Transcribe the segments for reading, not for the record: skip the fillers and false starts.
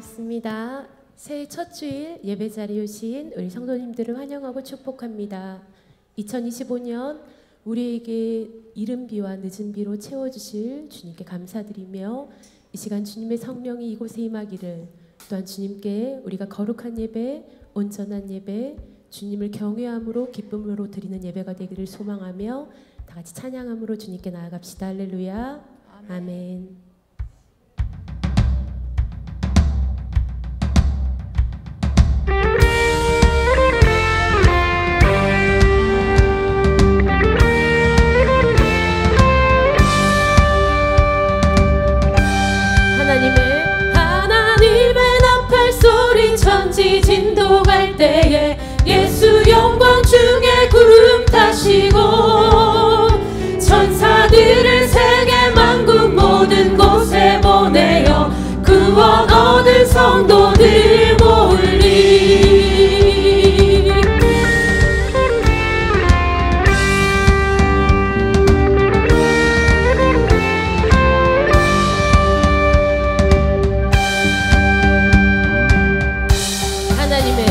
반갑습니다. 새해 첫 주일 예배 자리에 오신 우리 성도님들을 환영하고 축복합니다. 2025년 우리에게 이른 비와 늦은 비로 채워주실 주님께 감사드리며 이 시간 주님의 성령이 이곳에 임하기를, 또한 주님께 우리가 거룩한 예배, 온전한 예배, 주님을 경외함으로 기쁨으로 드리는 예배가 되기를 소망하며 다 같이 찬양함으로 주님께 나아갑시다. 할렐루야. 아멘. 하나님의 나팔 소리 천지 진동할 때에 예수 영광 중에 구름 타시고 천사들을 세계 만국 모든 곳에 보내어 구원 얻은 성도들 모으리. 하나님의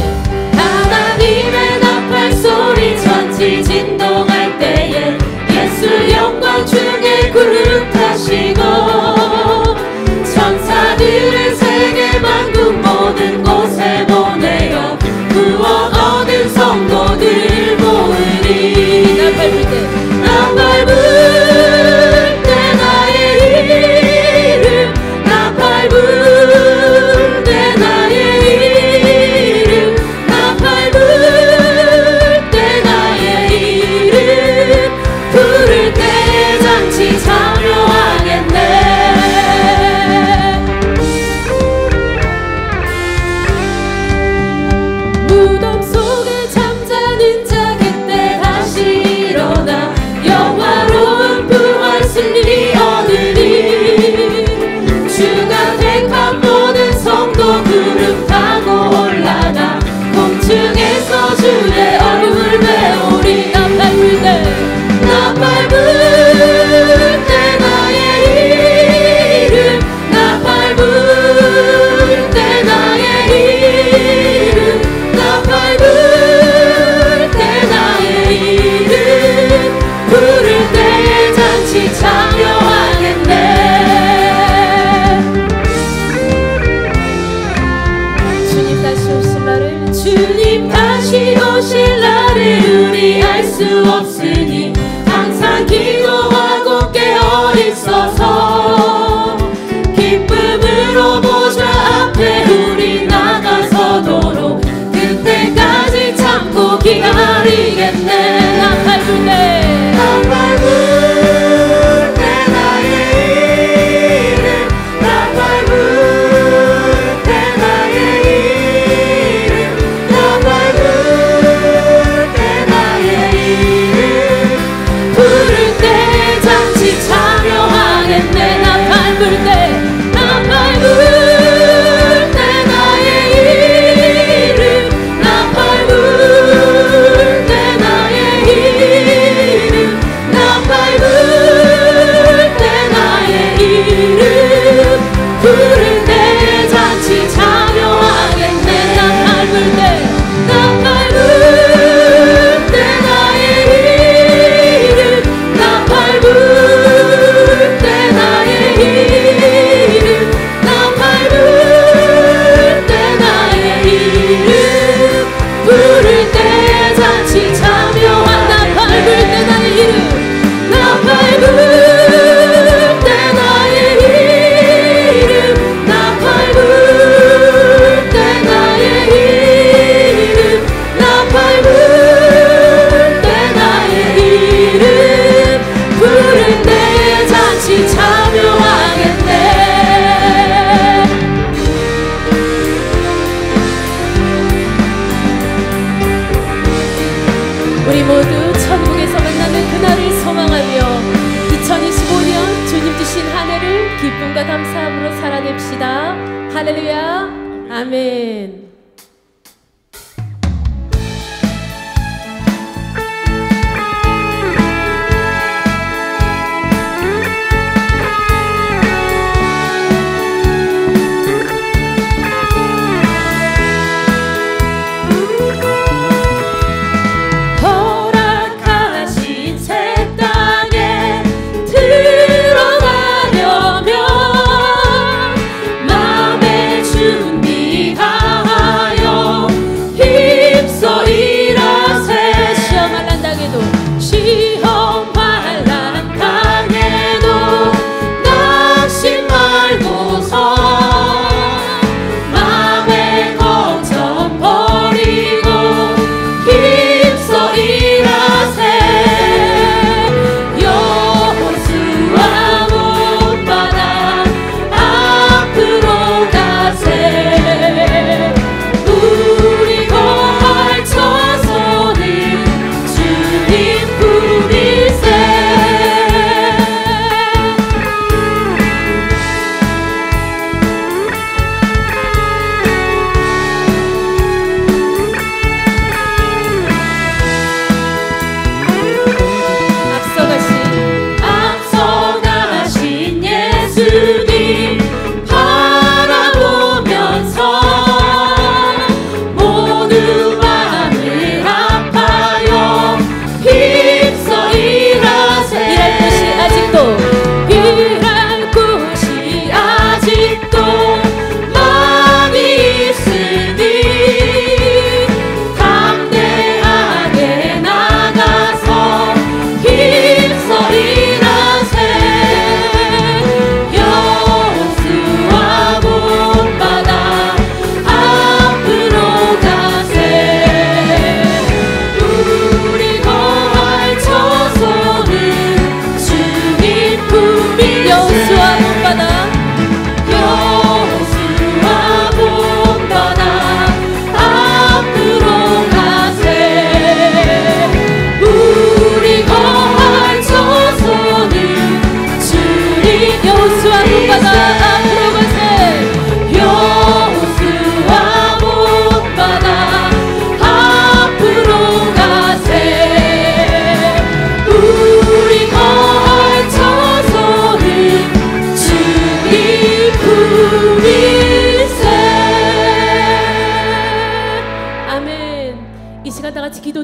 나팔 소리 천지 진동할 때에 예수 영광 중에 구름 타시고 천사들을 세계 만국 모든 곳에 보내어 구원 얻은 성도들 모으리. 나팔 불 때 나팔 불 때 나의 이름, 나팔 불 때 나의 이름, 나팔 불 때 나의 이름 부를 때 잔치 참여하겠네. 무덤 속에 잠자는 자 그때 다시 일어나 영화로운 부활 승리 얻으리. 주가 택한 모든 성도 구름 타고 올라가 공중에서 주의 얼굴 배우리. 나팔 불 때 나팔 불 때 나의 이름, 나팔 불 때 나의 이름, 나팔 불 때 나의 이름 부를 때 잔치 참여하겠네. 주님 다시 오실 날을, 주님 다시 오실 날을 우리 알 수 없으니 항상 기도하고 깨어 있어서 기쁨으로 보좌 앞에 우리 나가서도록 그때까지 참고 기다리겠네. 나팔 불 때 나팔 불 때 나의 이름, 나팔 불 때 나의 이름, 나팔 불 때 나의 이름 부를 때 잔치 참여하겠네. 나팔 불 때 나팔 불 때 나의 이름, 나팔 불 때 나의 이름, 나팔 불 때 나의 이름 부를 때 잔치 참여하겠네. 나팔 불 때 나팔 불 때 나의 이름, 나팔 불 때 나의 이름, 나팔 불 때 나의 이름 부를 때 잔치 참여한. 나팔 불 때 나의 이름, 나팔 불 때 나의 이름, 나팔 불 때 나의 이름, 나팔 불 때 나의 이름 부를 때 잔치 참여하겠네. 우리 모두 천국에서 만나는 그날을 소망하며 2025년 주님 주신 한 해를 기쁨과 감사함으로 살아냅시다. 할렐루야. 아멘.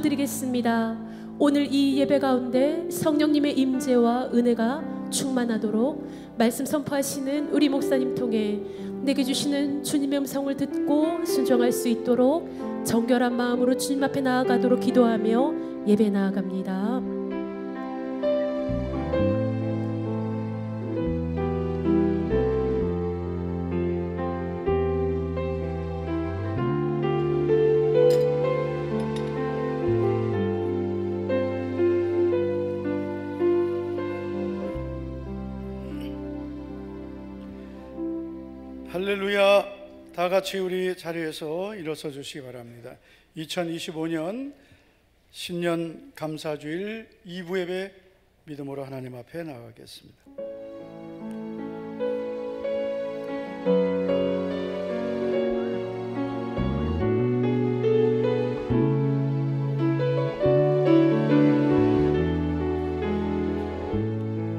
기도드리겠습니다. 오늘 이 예배 가운데 성령님의 임재와 은혜가 충만하도록 말씀 선포하시는 우리 목사님 통해 내게 주시는 주님의 음성을 듣고 순종할 수 있도록 정결한 마음으로 주님 앞에 나아가도록 기도하며 예배 나아갑니다. 할렐루야. 다 같이 우리 자리에서 일어서 주시기 바랍니다. 2025년 신년 감사주일 2부 예배 믿음으로 하나님 앞에 나가겠습니다.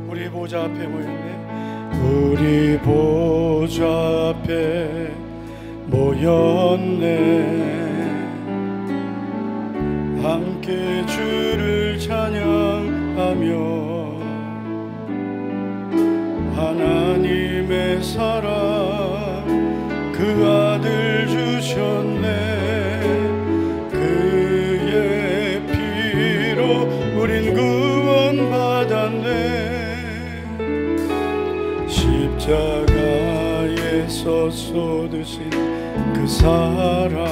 우리 보좌 앞에 모였네. 우리 보좌 앞에 모였네. 함께 주를 찬양하며 하나님의 사랑 그 아들 주셨네. 그의 피로 우린 구원받았네. 십자가에서 쏟으신 그 사랑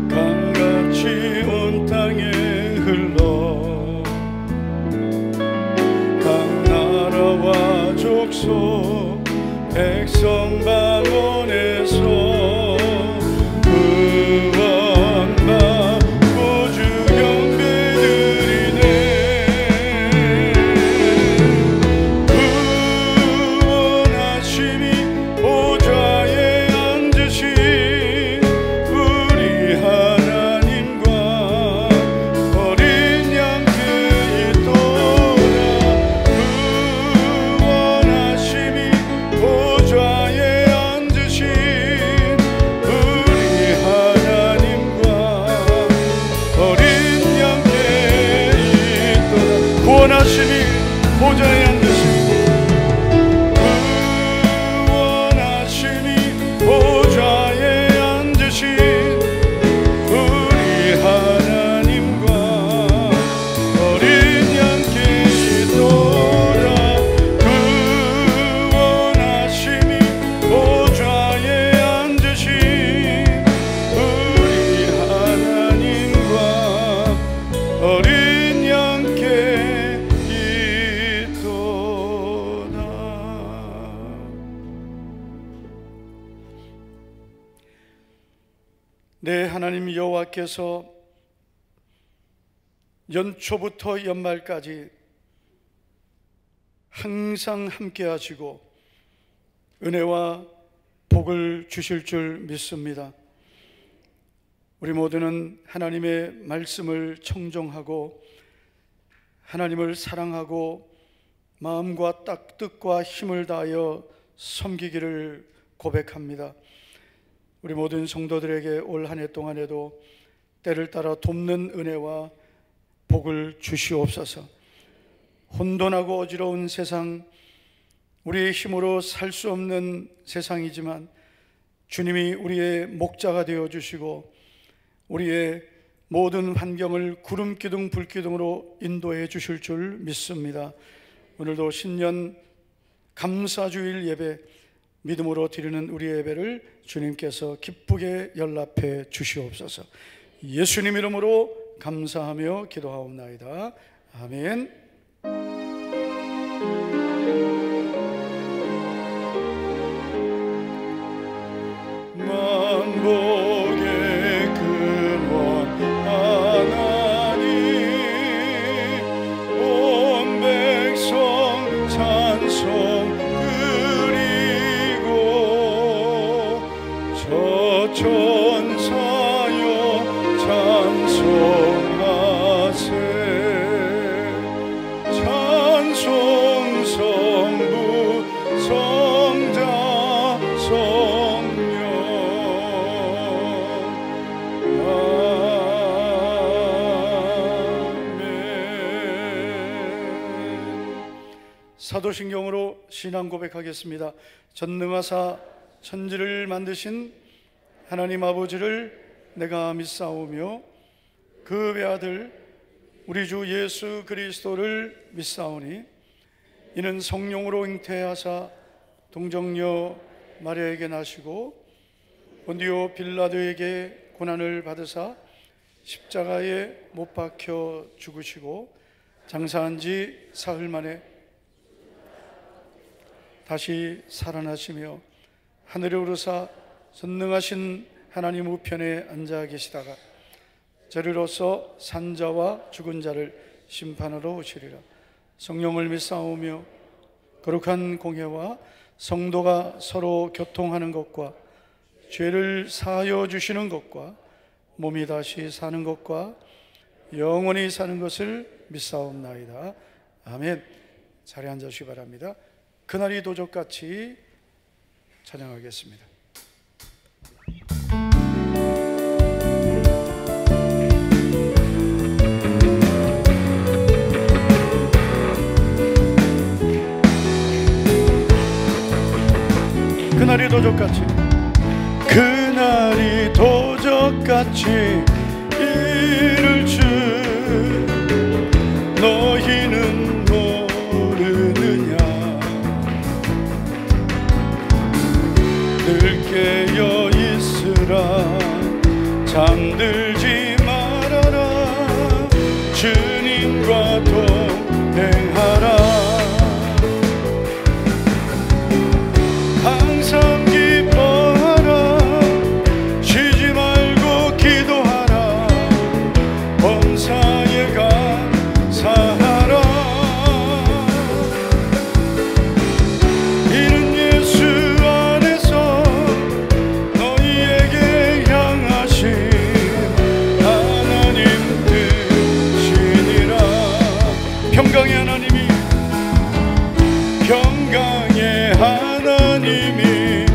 강같이 온 땅에 흘러 각 나라와 족속 백성 방언에서 보좌에 앉으시고 구원하시니 보좌에 앉으신 우리 하나님과 어린 양께 있도다. 구원하시니 보좌에 앉으신 우리 하나님과 어린 양께 네, 하나님 여호와께서 연초부터 연말까지 항상 함께 하시고 은혜와 복을 주실 줄 믿습니다. 우리 모두는 하나님의 말씀을 청종하고 하나님을 사랑하고 마음과 뜻과 힘을 다하여 섬기기를 고백합니다. 우리 모든 성도들에게 올 한 해 동안에도 때를 따라 돕는 은혜와 복을 주시옵소서. 혼돈하고 어지러운 세상, 우리의 힘으로 살 수 없는 세상이지만 주님이 우리의 목자가 되어주시고 우리의 모든 환경을 구름 기둥 불 기둥으로 인도해 주실 줄 믿습니다. 오늘도 신년 감사주일 예배 믿음으로 드리는 우리의 예배를 주님께서 기쁘게 연락해 주시옵소서. 예수님 이름으로 감사하며 기도하옵나이다. 아멘. 만복의 근원 하나님 온 백성 찬송 천사여 찬송하세. 사도신경으로 신앙 고백하겠습니다. 전능하사 천지를 만드신 하나님 아버지를 내가 믿사오며 그 외아들 우리 주 예수 그리스도를 믿사오니 이는 성령으로 잉태하사 동정녀 마리아에게 나시고 본디오 빌라도에게 고난을 받으사 십자가에 못 박혀 죽으시고 장사한 지 사흘 만에 다시 살아나시며 하늘에 오르사 전능하신 하나님 우편에 앉아 계시다가 저리로서 산자와 죽은 자를 심판하러 오시리라. 성령을 믿사오며 거룩한 공회와 성도가 서로 교통하는 것과 죄를 사하여 주시는 것과 몸이 다시 사는 것과 영원히 사는 것을 믿사옵나이다. 아멘. 자리에 앉으시기 바랍니다. 그날이 도적같이 찬양하겠습니다. 그날이 도적같이 그날이 도적같이 이를 줄 너희는 모르느냐. 늘 깨어 있으라 잠들지 말아라 주님과 동행하라. 항상 기뻐하라 쉬지 말고 기도하라 범사에 감사하라. 이는 예수 안에서 너희에게 향하신 하나님 뜻이니라. 평강의 하나님이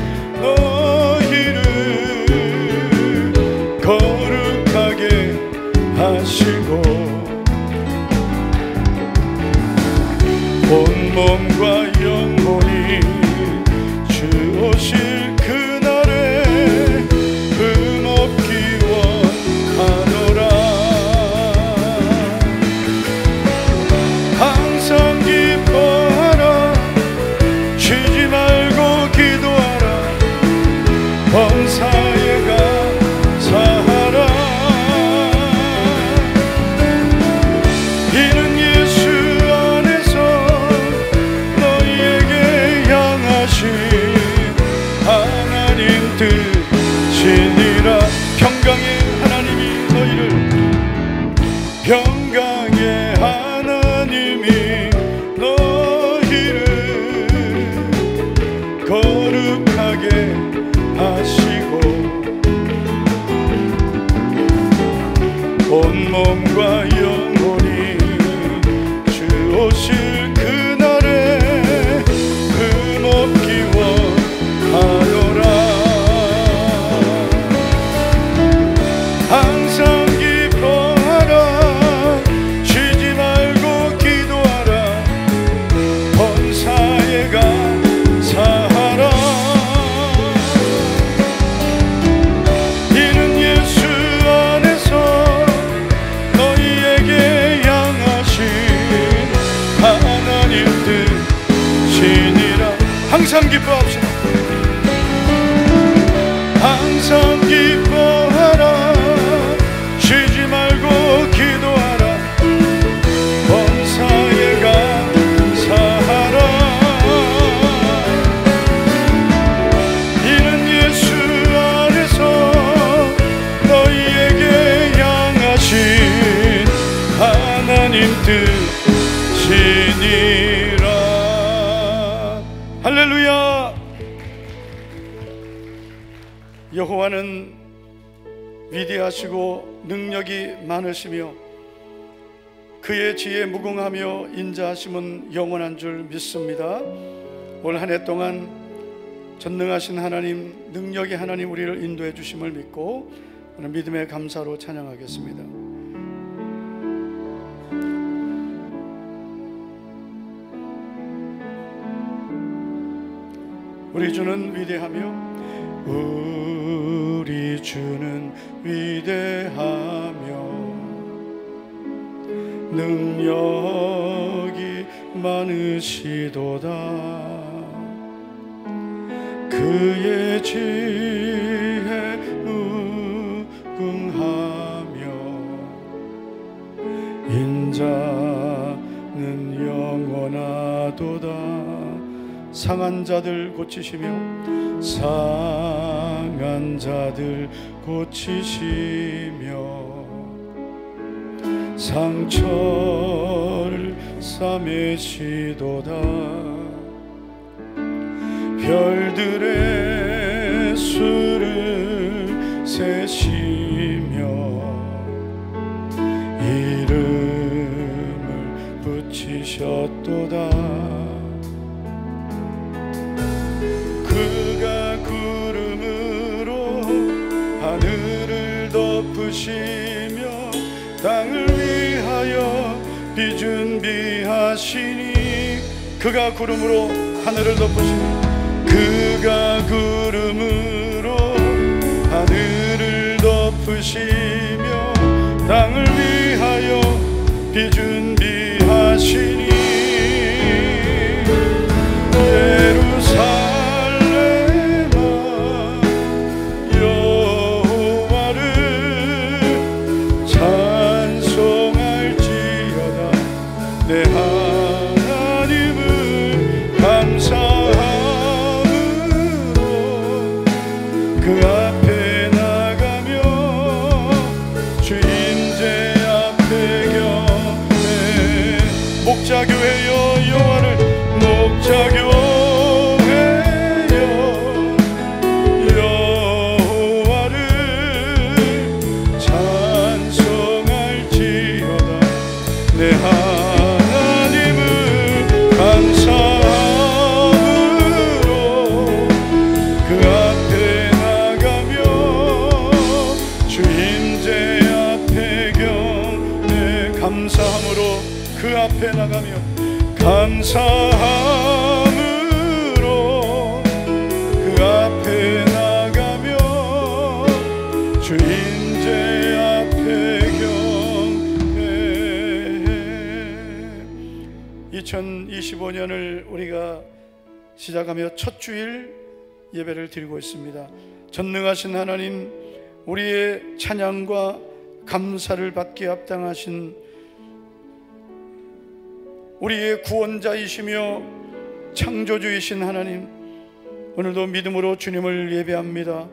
너희를 거룩하게 하시고 온몸과 영혼이 주 오실 그날에 흠없기 원하노라. 항상 기뻐하라 쉬지 말고 기도하라 범사에 감사하라. 이는 예수 안에서 너희에게 향하신 하나님 뜻이니라. 평강의 하나님이 너희를 평강의 하나님이 너희를 거룩하게 하시고 온몸과 영혼이 주 오실 그날에 흠없기 원하노라. 항상 기뻐하라 쉬지 말고 기도하라 범사에 감사하라. 이는 예수 안에서 너희에게 향하신 하나님 뜻이니라. 항상 기뻐합시다. 항상 기뻐하라 쉬지 말고 기도하라 범사에 감사하라. 이는 예수 안에서 너희에게 향하신 하나님 뜻이니라. 할렐루야. 여호와는 위대하시고 능력이 많으시며 그의 지혜에 무궁하며 인자하심은 영원한 줄 믿습니다. 올 한 해 동안 전능하신 하나님, 능력의 하나님 우리를 인도해 주심을 믿고 오늘 믿음의 감사로 찬양하겠습니다. 우리 주는 위대하며 우리 주는 위대하며 능력이 많으시도다. 그의 지혜 무궁하며 인자는 영원하도다. 상한 자들 고치시며 상한 자들 고치시며 상처를 싸매시도다. 별들의 수를 세시며 이름을 붙이셨도다. 그가 구름으로 하늘을 덮으시며 땅을 위하여 비 준비하시니 그가 구름으로 하늘을 덮으시니 그가 구름으로 하늘을 덮으시며 땅을 위하여 비 준비하시니 예루살렘아 여호와를 찬송할지어다. 내 하나님을 감사함으로 그 앞에 나가며 주 임재 앞에 경배. 목자교회여 여호와를 목자교회여 여호와를 찬송할지어다. 내 하나님을 감사함으로 그 앞에 나가며 주 임재 앞에 경배. 감사함으로 그 앞에 나가며 감사함으로 그 앞에 나가며 주 임재 앞에 경배해. 2025년을 우리가 시작하며 첫 주일 예배를 드리고 있습니다. 전능하신 하나님, 우리의 찬양과 감사를 받기에 합당하신 우리의 구원자이시며 창조주이신 하나님, 오늘도 믿음으로 주님을 예배합니다.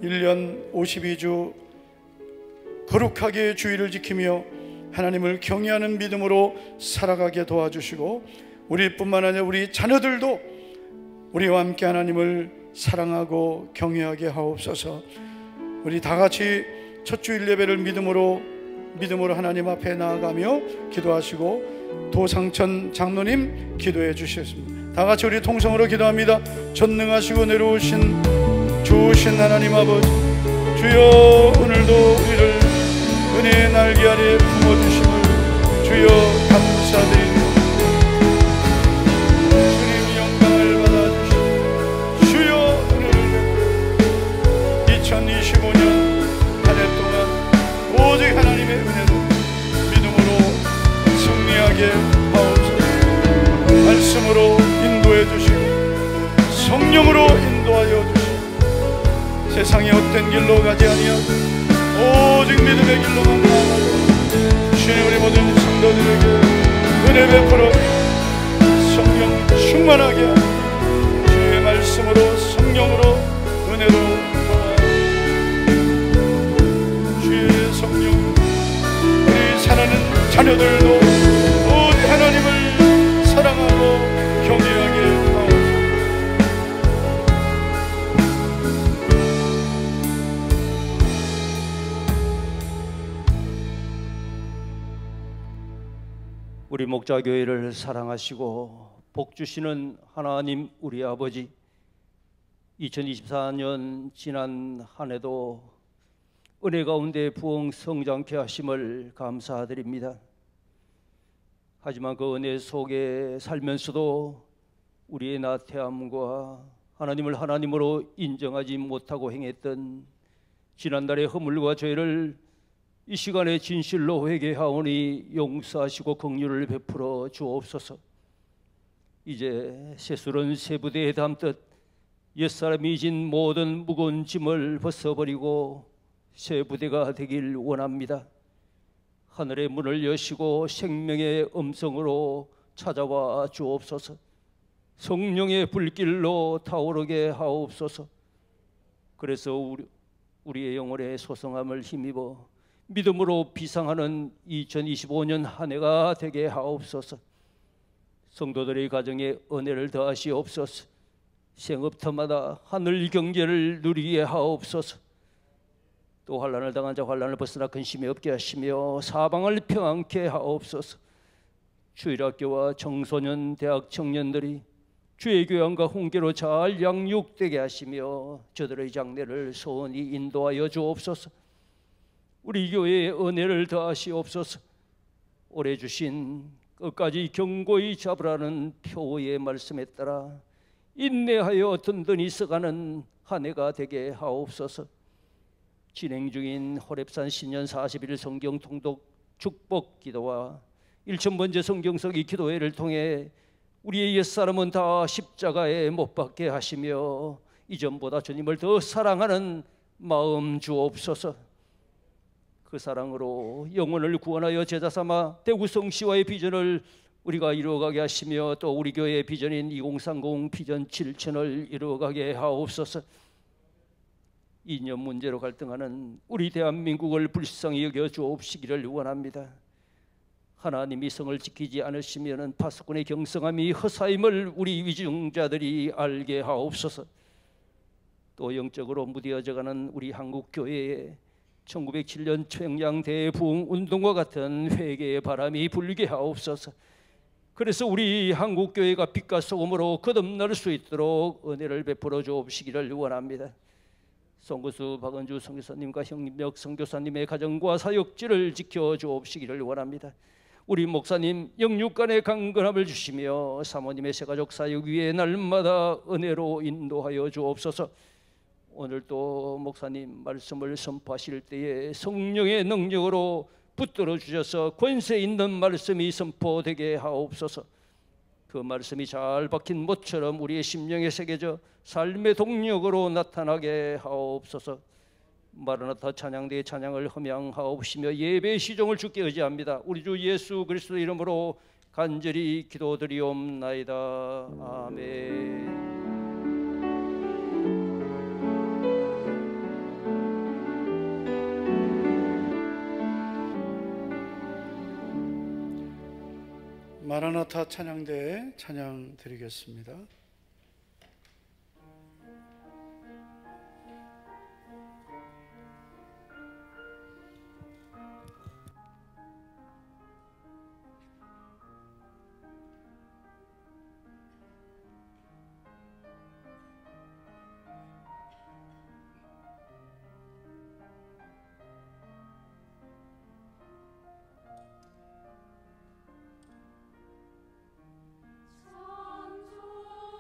1년 52주 거룩하게 주의를 지키며 하나님을 경외하는 믿음으로 살아가게 도와주시고 우리뿐만 아니라 우리 자녀들도 우리와 함께 하나님을 사랑하고 경외하게 하옵소서. 우리 다같이 첫 주일 예배를 믿음으로 하나님 앞에 나아가며 기도하시고 도상천 장로님 기도해 주셨습니다. 다같이 우리 통성으로 기도합니다. 전능하시고 내려오신 좋으신 하나님 아버지, 주여 오늘도 우리를 은혜의 날개 아래 품어주심을 주여 감사드립니다. 주님 영광을 받아주시고 주여 은혜를 베풀어 2025년 한 해 동안 오직 하나님의 은혜로 믿음으로 승리하게 하옵소서. 말씀으로 인도해 주시고 성령으로 인도하여 주시고 세상의 헛된 길로 가지 아니하고 오직 믿음의 길로만 나아가고 주님 우리 모든 성도들에게 은혜 베풀어 성령 충만하게 하고 주의 말씀으로 성령으로 은혜로 주의 성령 우리 사랑하는 자녀들도 오직 하나님을 사랑하고 경외하게 하옵소서. 우리 목자교회를 사랑하시고 복 주시는 하나님 우리 아버지, 2024년 지난 한 해도 은혜 가운데 부흥 성장케 하심을 감사드립니다. 하지만 그 은혜 속에 살면서도 우리의 나태함과 하나님을 하나님으로 인정하지 못하고 행했던 지난날의 허물과 죄를 이 시간에 진실로 회개하오니 용서하시고 긍휼을 베풀어 주옵소서. 이제 세술은 새 부대에 담듯 옛사람이 진 모든 무거운 짐을 벗어버리고 새 부대가 되길 원합니다. 하늘의 문을 여시고 생명의 음성으로 찾아와 주옵소서. 성령의 불길로 타오르게 하옵소서. 그래서 우리의 영혼의 소성함을 힘입어 믿음으로 비상하는 2025년 한 해가 되게 하옵소서. 성도들의 가정에 은혜를 더하시옵소서. 생업터마다 하늘 경제를 누리게 하옵소서. 또 환난을 당한 자 환난을 벗어나 근심이 없게 하시며 사방을 평안케 하옵소서. 주일학교와 청소년 대학 청년들이 주의 교양과 훈계로 잘 양육되게 하시며 저들의 장래를 소원히 인도하여 주옵소서. 우리 교회에 은혜를 더하시옵소서. 올해 주신 끝까지 경고히 잡으라는 표의 말씀에 따라 인내하여 든든히 써가는 한 해가 되게 하옵소서. 진행 중인 호렙산 신년 40일 성경 통독 축복 기도와 1000번째 성경서기 기도회를 통해 우리의 옛사람은 다 십자가에 못 박게 하시며 이전보다 주님을 더 사랑하는 마음 주옵소서. 그 사랑으로 영혼을 구원하여 제자 삼아 대구성시와의 비전을 우리가 이루어가게 하시며 또 우리 교회의 비전인 2030 비전 7천을 이루어가게 하옵소서. 이념 문제로 갈등하는 우리 대한민국을 불쌍히 여겨 주옵시기를 원합니다. 하나님이 성을 지키지 않으시면 파수꾼의 경성함이 허사임을 우리 위중자들이 알게 하옵소서. 또 영적으로 무뎌져가는 우리 한국교회에 1907년 청양 대부흥 운동과 같은 회개의 바람이 불게 하옵소서. 그래서 우리 한국교회가 빛과 소금으로 거듭날 수 있도록 은혜를 베풀어 주옵시기를 원합니다. 송구수 박은주 선교사님과 형님역 선교사님의 가정과 사역지를 지켜 주옵시기를 원합니다. 우리 목사님 영육간의 강건함을 주시며 사모님의 새가족 사역 위에 날마다 은혜로 인도하여 주옵소서. 오늘 또 목사님 말씀을 선포하실 때에 성령의 능력으로 붙들어 주셔서 권세 있는 말씀이 선포되게 하옵소서. 그 말씀이 잘 박힌 못처럼 우리의 심령에 새겨져 삶의 동력으로 나타나게 하옵소서. 마라나타 찬양대의 찬양을 흠양하옵시며 예배의 시종을 주께 의지합니다. 우리 주 예수 그리스도 이름으로 간절히 기도드리옵나이다. 아멘. 마라나타 찬양대 찬양 드리겠습니다. 창조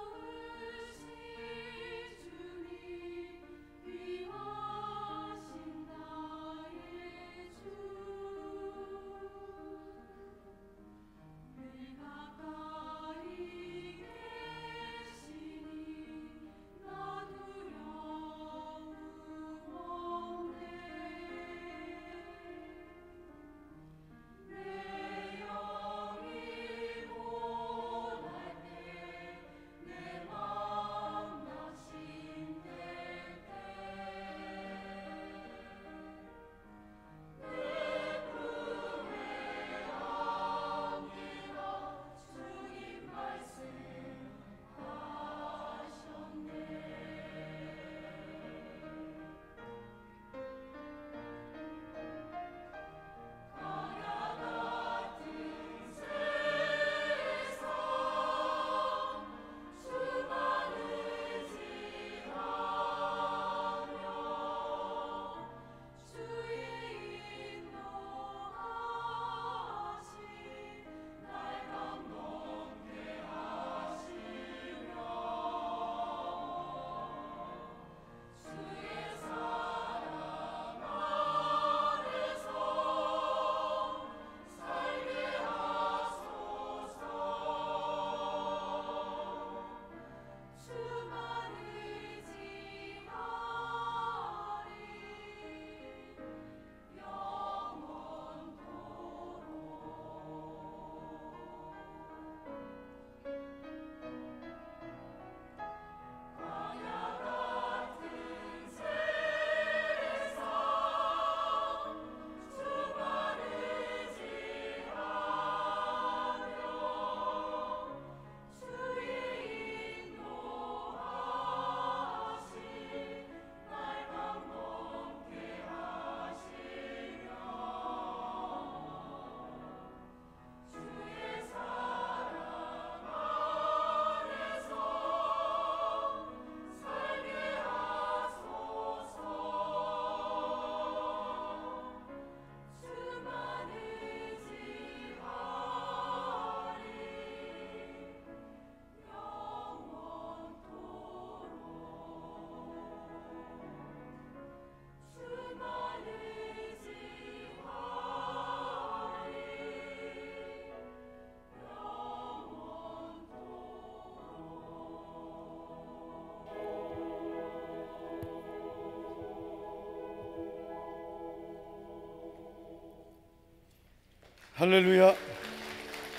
할렐루야.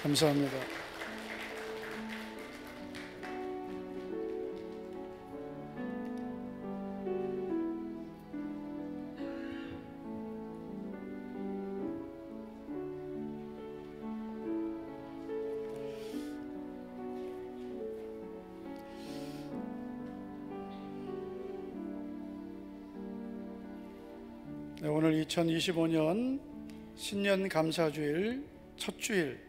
감사합니다. 네, 오늘 2025년 신년 감사주일 첫 주일,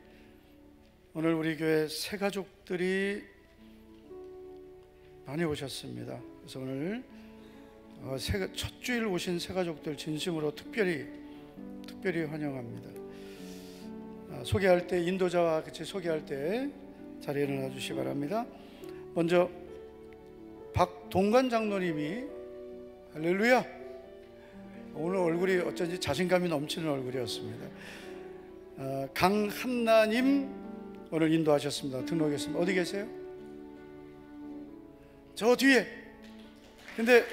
오늘 우리 교회 새 가족들이 많이 오셨습니다. 그래서 오늘 첫 주일 오신 새 가족들 진심으로 특별히 환영합니다. 소개할 때 인도자와 같이 소개할 때 자리에 일어나 주시기 바랍니다. 먼저 박동관 장로님이, 할렐루야. 오늘 얼굴이 어쩐지 자신감이 넘치는 얼굴이었습니다. 강한나님 오늘 인도하셨습니다. 등록했습니다. 어디 계세요? 저 뒤에. 근데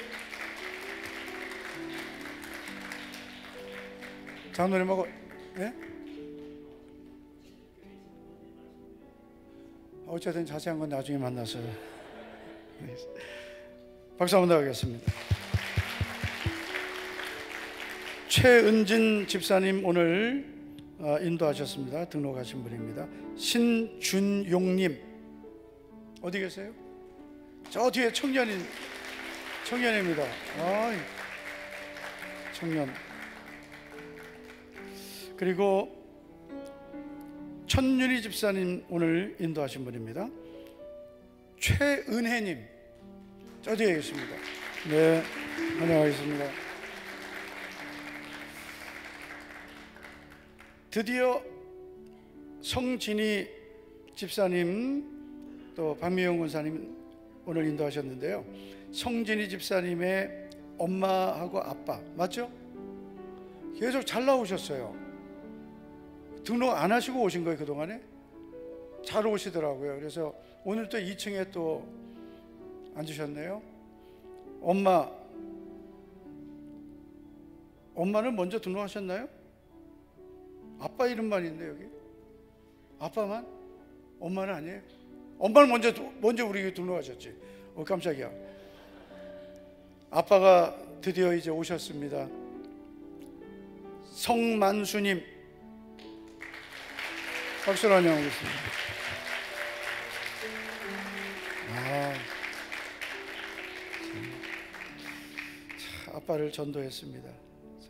장로님하고, 예? 어쨌든 자세한 건 나중에 만나서. 박수 한번 더 하겠습니다. 최은진 집사님 오늘 인도하셨습니다. 등록하신 분입니다. 신준용님 어디 계세요? 저 뒤에 청년입니다. 청년. 그리고 천윤희 집사님 오늘 인도하신 분입니다. 최은혜님 저 뒤에 계십니다. 네, 환영하겠습니다. 드디어 성진희 집사님 또 박미영 권사님 오늘 인도하셨는데요. 성진희 집사님의 엄마하고 아빠 맞죠? 계속 잘 나오셨어요. 등록 안 하시고 오신 거예요. 그동안에 잘 오시더라고요. 그래서 오늘 또 2층에 또 앉으셨네요. 엄마는 먼저 등록하셨나요? 아빠 이름만 있네 여기. 아빠만? 엄마는 아니에요? 엄마는 먼저 우리 등록하셨지. 깜짝이야. 아빠가 드디어 이제 오셨습니다. 성만수님 박수로 환영하겠습니다. 아빠를 전도했습니다.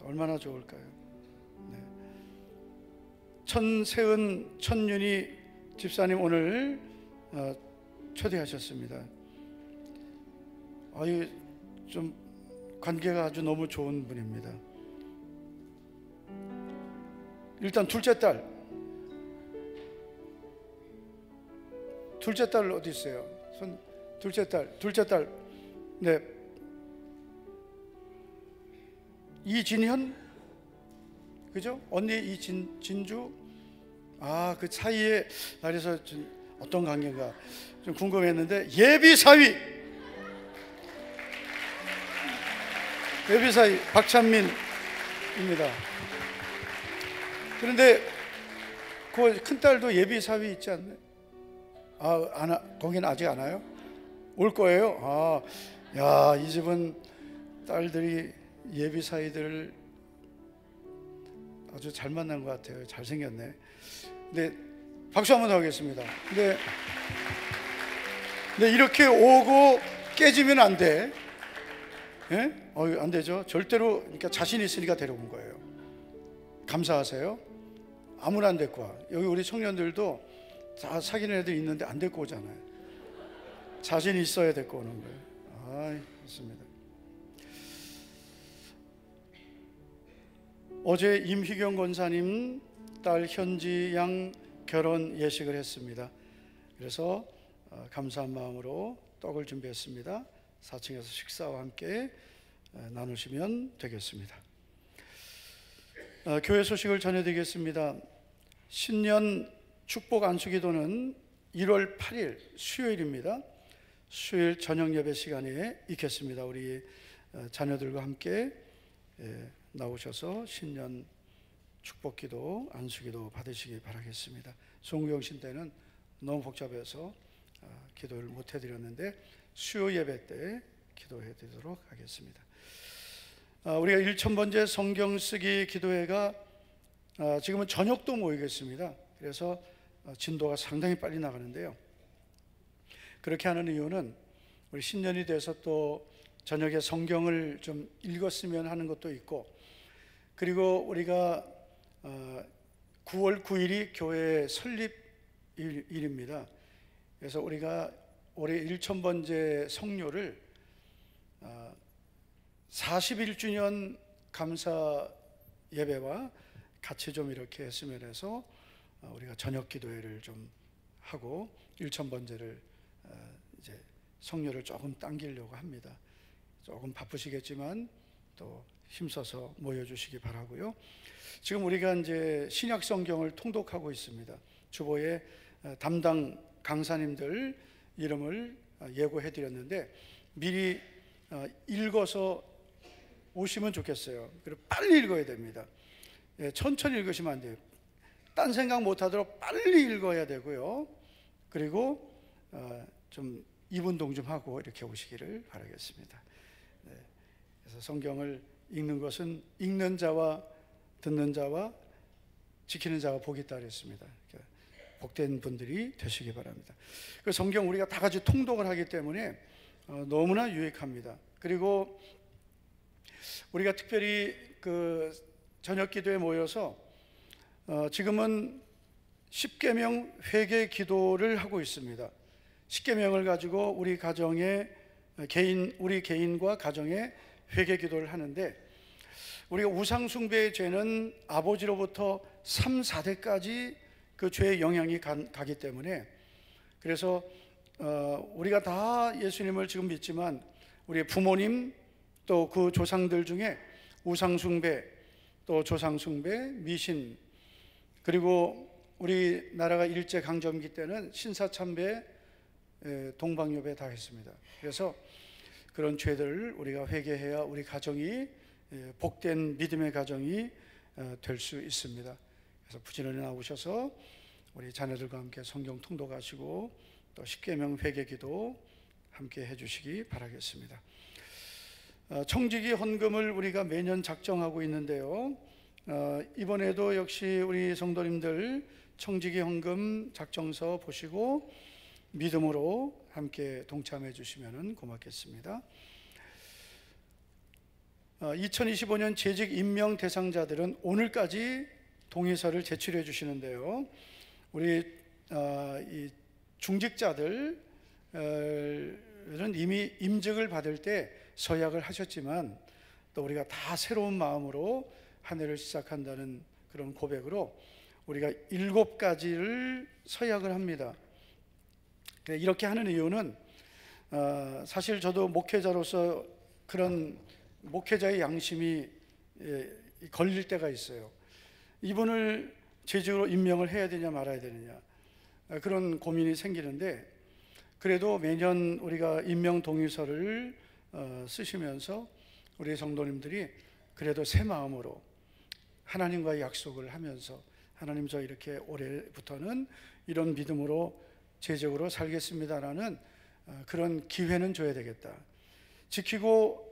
얼마나 좋을까요? 천세은 천윤희 집사님 오늘 초대하셨습니다. 좀 관계가 아주 너무 좋은 분입니다. 일단 둘째 딸 어디 있어요? 둘째 딸 네, 이진현 그죠? 언니 진주. 그 사이에 그래서 어떤 관계인가 좀 궁금했는데 예비 사위 박찬민입니다. 그런데 그 큰 딸도 예비 사위 있지 않나요? 거긴 아직 안 와요? 올 거예요? 이 집은 딸들이 예비 사위들을 아주 잘 만난 것 같아요. 잘생겼네. 네, 박수 한번 더 하겠습니다. 네, 이렇게 오고 깨지면 안 돼. 예? 안 되죠. 절대로. 그러니까 자신 있으니까 데려온 거예요. 감사하세요. 아무나 안 데리고 와. 여기 우리 청년들도 다 사귀는 애들 있는데 안 데리고 오잖아요. 자신 있어야 데리고 오는 거예요. 좋습니다. 어제 임희경 권사님 딸 현지 양 결혼 예식을 했습니다. 그래서 감사한 마음으로 떡을 준비했습니다. 4층에서 식사와 함께 나누시면 되겠습니다. 교회 소식을 전해드리겠습니다. 신년 축복 안수기도는 1월 8일 수요일입니다. 수요일 저녁 예배 시간에 있겠습니다. 우리 자녀들과 함께 나오셔서 신년 축복기도, 안수기도 받으시기 바라겠습니다. 송구영신 때는 너무 복잡해서 기도를 못 해드렸는데 수요 예배 때 기도해 드리도록 하겠습니다. 우리가 1000번째 성경 쓰기 기도회가 지금은 저녁도 모이겠습니다. 그래서 진도가 상당히 빨리 나가는데요. 그렇게 하는 이유는 우리 신년이 돼서 또 저녁에 성경을 좀 읽었으면 하는 것도 있고, 그리고 우리가 9월 9일이 교회 설립일입니다. 그래서 우리가 올해 1000번째 성료를 41주년 감사 예배와 같이 좀 이렇게 했으면 해서 우리가 저녁 기도회를 좀 하고 1000번째를 이제 성료를 조금 당기려고 합니다. 조금 바쁘시겠지만 또 힘써서 모여주시기 바라고요. 지금 우리가 이제 신약 성경을 통독하고 있습니다. 주보에 담당 강사님들 이름을 예고해 드렸는데 미리 읽어서 오시면 좋겠어요. 그리고 빨리 읽어야 됩니다. 천천히 읽으시면 안 돼요. 딴 생각 못 하도록 빨리 읽어야 되고요. 그리고 좀 2분동 좀 하고 이렇게 오시기를 바라겠습니다. 그래서 성경을 읽는 것은 읽는 자와 듣는 자와 지키는 자가 복이 있다 그랬습니다. 복된 분들이 되시기 바랍니다. 그 성경 우리가 다 같이 통독을 하기 때문에 너무나 유익합니다. 그리고 우리가 특별히 그 저녁 기도에 모여서 지금은 10계명 회개 기도를 하고 있습니다. 10계명을 가지고 우리 개인과 가정의 회개 기도를 하는데, 우리가 우상숭배의 죄는 아버지로부터 3, 4대까지 그 죄의 영향이 가기 때문에, 그래서 우리가 다 예수님을 지금 믿지만 우리의 부모님 또 그 조상들 중에 우상숭배, 또 조상숭배, 미신, 그리고 우리나라가 일제강점기 때는 신사참배, 동방요배 다 했습니다. 그래서 그런 죄들을 우리가 회개해야 우리 가정이 복된 믿음의 가정이 될 수 있습니다. 그래서 부지런히 나오셔서 우리 자녀들과 함께 성경 통독하시고 또 10계명 회개기도 함께 해주시기 바라겠습니다. 청지기 헌금을 우리가 매년 작정하고 있는데요. 이번에도 역시 우리 성도님들 청지기 헌금 작정서 보시고 믿음으로 함께 동참해 주시면 고맙겠습니다. 2025년 재직 임명 대상자들은 오늘까지 동의서를 제출해 주시는데요. 우리 이 중직자들은 이미 임직을 받을 때 서약을 하셨지만 또 우리가 다 새로운 마음으로 한 해를 시작한다는 그런 고백으로 우리가 7가지를 서약을 합니다. 이렇게 하는 이유는 사실 저도 목회자로서 그런 목회자의 양심이 걸릴 때가 있어요. 이분을 재직으로 임명을 해야 되냐 말아야 되느냐, 그런 고민이 생기는데, 그래도 매년 우리가 임명 동의서를 쓰시면서 우리 성도님들이 그래도 새 마음으로 하나님과의 약속을 하면서, 하나님 저 이렇게 올해부터는 이런 믿음으로 재직으로 살겠습니다라는 그런 기회는 줘야 되겠다. 지키고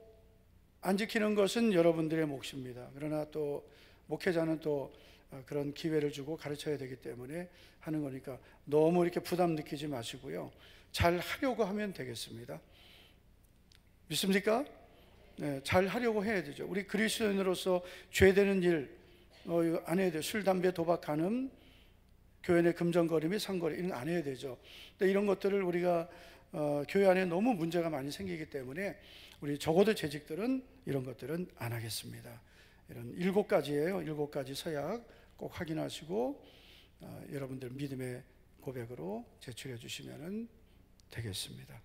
안 지키는 것은 여러분들의 몫입니다. 그러나 또 목회자는 또 그런 기회를 주고 가르쳐야 되기 때문에 하는 거니까 너무 이렇게 부담 느끼지 마시고요. 잘 하려고 하면 되겠습니다. 믿습니까? 네, 잘 하려고 해야 되죠. 우리 그리스도인으로서 죄되는 일 안 해야 돼요. 술, 담배, 도박, 간음, 교회 내 금전거래, 상거래 이런 거 안 해야 되죠. 근데 이런 것들을 우리가 교회 안에 너무 문제가 많이 생기기 때문에 우리 적어도 재직들은 이런 것들은 안 하겠습니다. 이런 7가지예요. 7가지 서약 꼭 확인하시고 여러분들 믿음의 고백으로 제출해 주시면 되겠습니다.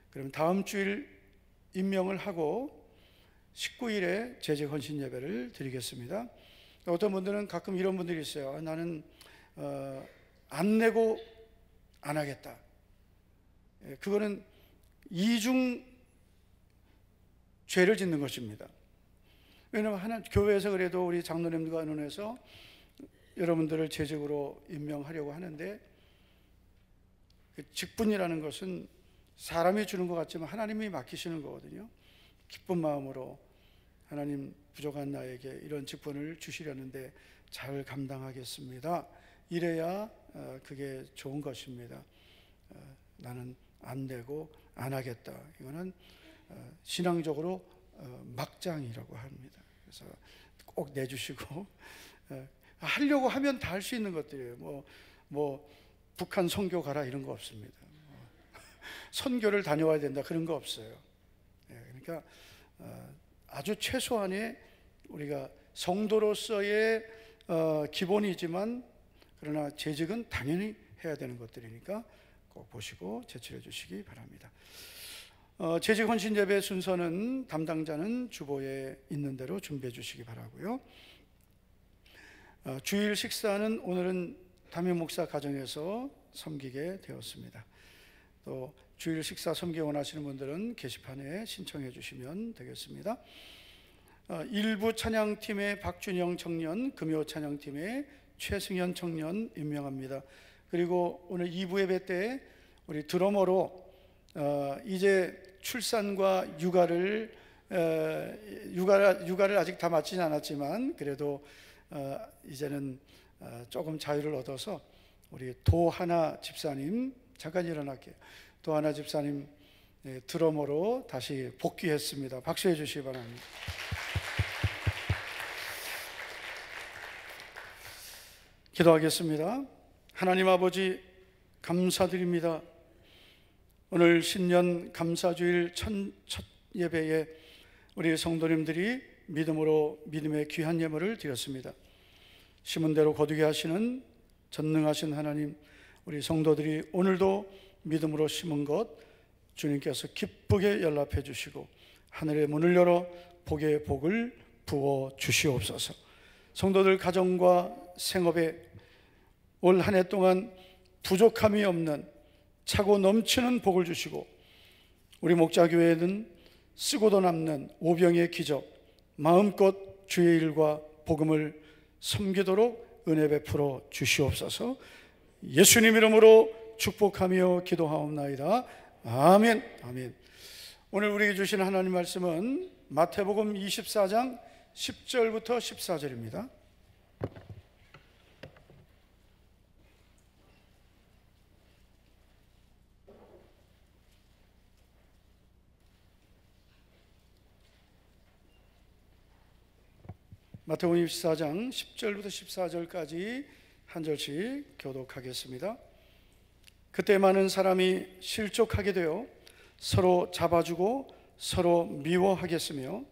그럼 다음 주일 임명을 하고 19일에 재직 헌신 예배를 드리겠습니다. 어떤 분들은 가끔 이런 분들이 있어요. 나는 안 내고 안 하겠다. 그거는 이중 죄를 짓는 것입니다. 왜냐하면 교회에서 그래도 우리 장로님들과 의논해서 여러분들을 재직으로 임명하려고 하는데, 직분이라는 것은 사람이 주는 것 같지만 하나님이 맡기시는 거거든요. 기쁜 마음으로 하나님, 부족한 나에게 이런 직분을 주시려는데 잘 감당하겠습니다, 이래야 그게 좋은 것입니다. 나는 안 되고 안 하겠다, 이거는 신앙적으로 막장이라고 합니다. 그래서 꼭 내주시고, 하려고 하면 다 할 수 있는 것들이에요. 뭐 북한 선교 가라 이런 거 없습니다. 선교를 다녀와야 된다 그런 거 없어요. 그러니까 아주 최소한의 우리가 성도로서의 기본이지만, 그러나 재직은 당연히 해야 되는 것들이니까 꼭 보시고 제출해 주시기 바랍니다. 재직 헌신 예배 순서는 담당자는 주보에 있는 대로 준비해 주시기 바라고요. 주일 식사는 오늘은 담임 목사 가정에서 섬기게 되었습니다. 또 주일 식사 섬기 원하시는 분들은 게시판에 신청해 주시면 되겠습니다. 일부 찬양팀의 박준영 청년, 금요 찬양팀의 최승현 청년 임명합니다. 그리고 오늘 2부 예배 때 우리 드러머로 이제 출산과 육아를 아직 다 마치지 않았지만 그래도 이제는 조금 자유를 얻어서 우리 도하나 집사님, 잠깐 일어날게요. 도하나 집사님 드러머로 다시 복귀했습니다. 박수해 주시기 바랍니다. 기도하겠습니다. 하나님 아버지, 감사드립니다. 오늘 신년 감사주일 첫 예배에 우리 성도님들이 믿음으로 믿음의 귀한 예물을 드렸습니다. 심은 대로 거두게 하시는 전능하신 하나님, 우리 성도들이 오늘도 믿음으로 심은 것 주님께서 기쁘게 연락해 주시고 하늘의 문을 열어 복의 복을 부어 주시옵소서. 성도들 가정과 생업에 올 한 해 동안 부족함이 없는 차고 넘치는 복을 주시고, 우리 목자교회는 쓰고도 남는 오병의 기적, 마음껏 주의 일과 복음을 섬기도록 은혜 베풀어 주시옵소서. 예수님 이름으로 축복하며 기도하옵나이다. 아멘. 아멘. 오늘 우리에게 주신 하나님 말씀은 마태복음 24장 10절부터 14절입니다. 마태복음 24장 10절부터 14절까지 한 절씩 교독하겠습니다. 그때 많은 사람이 실족하게 되어 서로 잡아주고 서로 미워하겠으며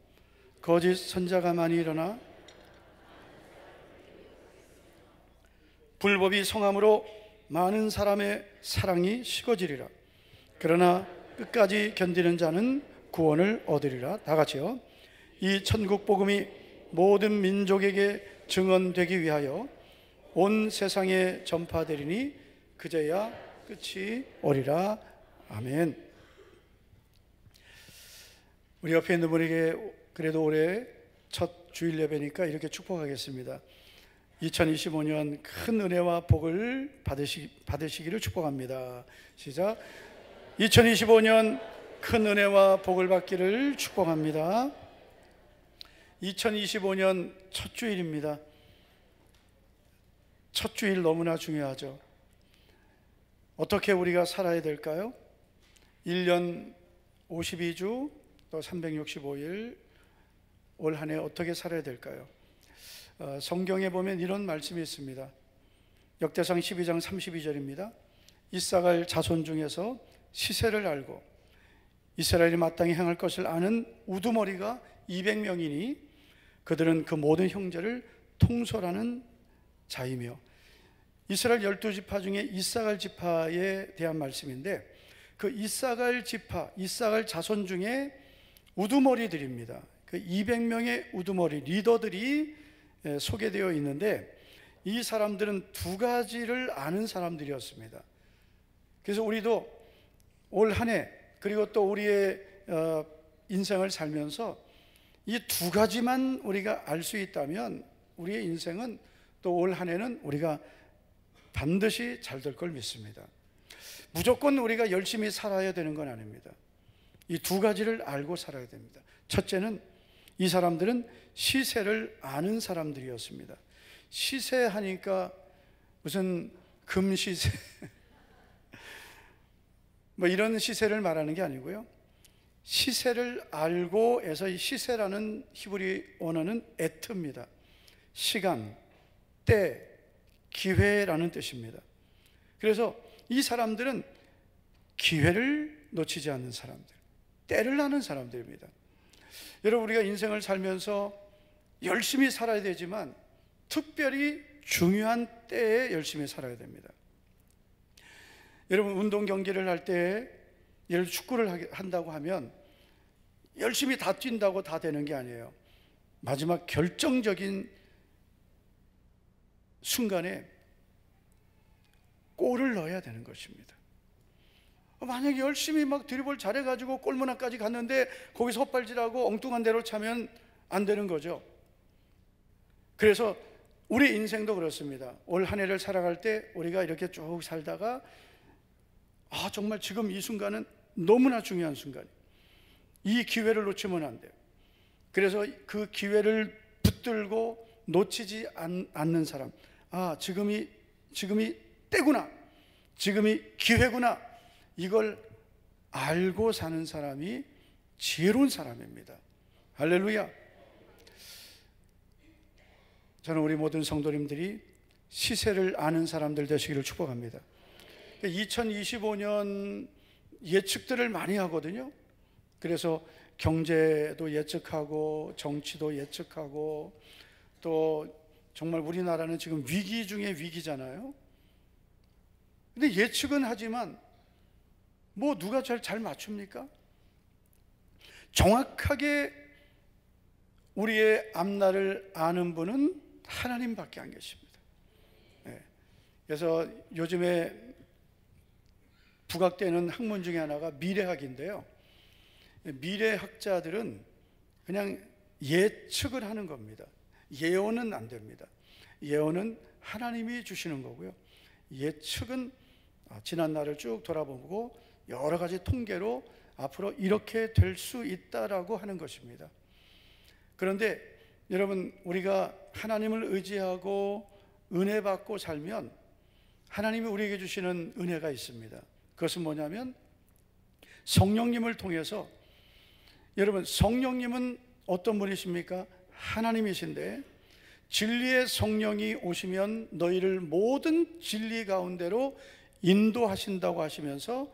거짓 선자가 많이 일어나 불법이 성함으로 많은 사람의 사랑이 식어지리라. 그러나 끝까지 견디는 자는 구원을 얻으리라. 다 같이요. 이 천국 복음이 모든 민족에게 증언되기 위하여 온 세상에 전파되리니 그제야 끝이 오리라. 아멘. 우리 옆에 있는 분에게 그래도 올해 첫 주일 예배니까 이렇게 축복하겠습니다. 2025년 큰 은혜와 복을 받으시기를 축복합니다. 시작. 2025년 큰 은혜와 복을 받기를 축복합니다. 2025년 첫 주일입니다. 첫 주일 너무나 중요하죠. 어떻게 우리가 살아야 될까요? 1년 52주 또 365일 올 한 해 어떻게 살아야 될까요? 성경에 보면 이런 말씀이 있습니다. 역대상 12장 32절입니다. 이사갈 자손 중에서 시세를 알고 이스라엘이 마땅히 행할 것을 아는 우두머리가 200명이니 그들은 그 모든 형제를 통솔하는 자이며, 이스라엘 12지파 중에 이사갈 지파에 대한 말씀인데 그 이사갈 지파, 이사갈 자손 중에 우두머리들입니다. 그 200명의 우두머리 리더들이 소개되어 있는데 이 사람들은 두 가지를 아는 사람들이었습니다. 그래서 우리도 올 한 해 그리고 또 우리의 인생을 살면서 이 두 가지만 우리가 알 수 있다면 우리의 인생은 또 올 한 해는 우리가 반드시 잘 될 걸 믿습니다. 무조건 우리가 열심히 살아야 되는 건 아닙니다. 이 두 가지를 알고 살아야 됩니다. 첫째는 이 사람들은 시세를 아는 사람들이었습니다. 시세하니까 무슨 금시세 뭐 이런 시세를 말하는 게 아니고요. 시세를 알고 해서 이 시세라는 히브리 원어는 에트입니다. 시간, 때, 기회라는 뜻입니다. 그래서 이 사람들은 기회를 놓치지 않는 사람들, 때를 아는 사람들입니다. 여러분, 우리가 인생을 살면서 열심히 살아야 되지만 특별히 중요한 때에 열심히 살아야 됩니다. 여러분, 운동 경기를 할 때 예를 들어 축구를 한다고 하면 열심히 다 뛴다고 다 되는 게 아니에요. 마지막 결정적인 순간에 골을 넣어야 되는 것입니다. 만약에 열심히 막 드리블 잘해가지고 골문안까지 갔는데 거기서 헛발질하고 엉뚱한 데로 차면 안 되는 거죠. 그래서 우리 인생도 그렇습니다. 올 한 해를 살아갈 때 우리가 이렇게 쭉 살다가 정말 지금 이 순간은 너무나 중요한 순간이에요. 이 기회를 놓치면 안 돼요. 그래서 그 기회를 붙들고 놓치지 않는 사람, 지금이 때구나, 지금이 기회구나, 이걸 알고 사는 사람이 지혜로운 사람입니다. 할렐루야. 저는 우리 모든 성도님들이 시세를 아는 사람들 되시기를 축복합니다. 2025년 예측들을 많이 하거든요. 그래서 경제도 예측하고 정치도 예측하고, 또 정말 우리나라는 지금 위기 중에 위기잖아요. 근데 예측은 하지만 뭐 누가 잘 맞춥니까? 정확하게 우리의 앞날을 아는 분은 하나님밖에 안 계십니다. 그래서 요즘에 부각되는 학문 중에 하나가 미래학인데요. 미래학자들은 그냥 예측을 하는 겁니다. 예언은 안 됩니다. 예언은 하나님이 주시는 거고요. 예측은 지난 날을 쭉 돌아보고 여러 가지 통계로 앞으로 이렇게 될 수 있다라고 하는 것입니다. 그런데 여러분, 우리가 하나님을 의지하고 은혜 받고 살면 하나님이 우리에게 주시는 은혜가 있습니다. 그것은 뭐냐면 성령님을 통해서, 여러분, 성령님은 어떤 분이십니까? 하나님이신데 진리의 성령이 오시면 너희를 모든 진리 가운데로 인도하신다고 하시면서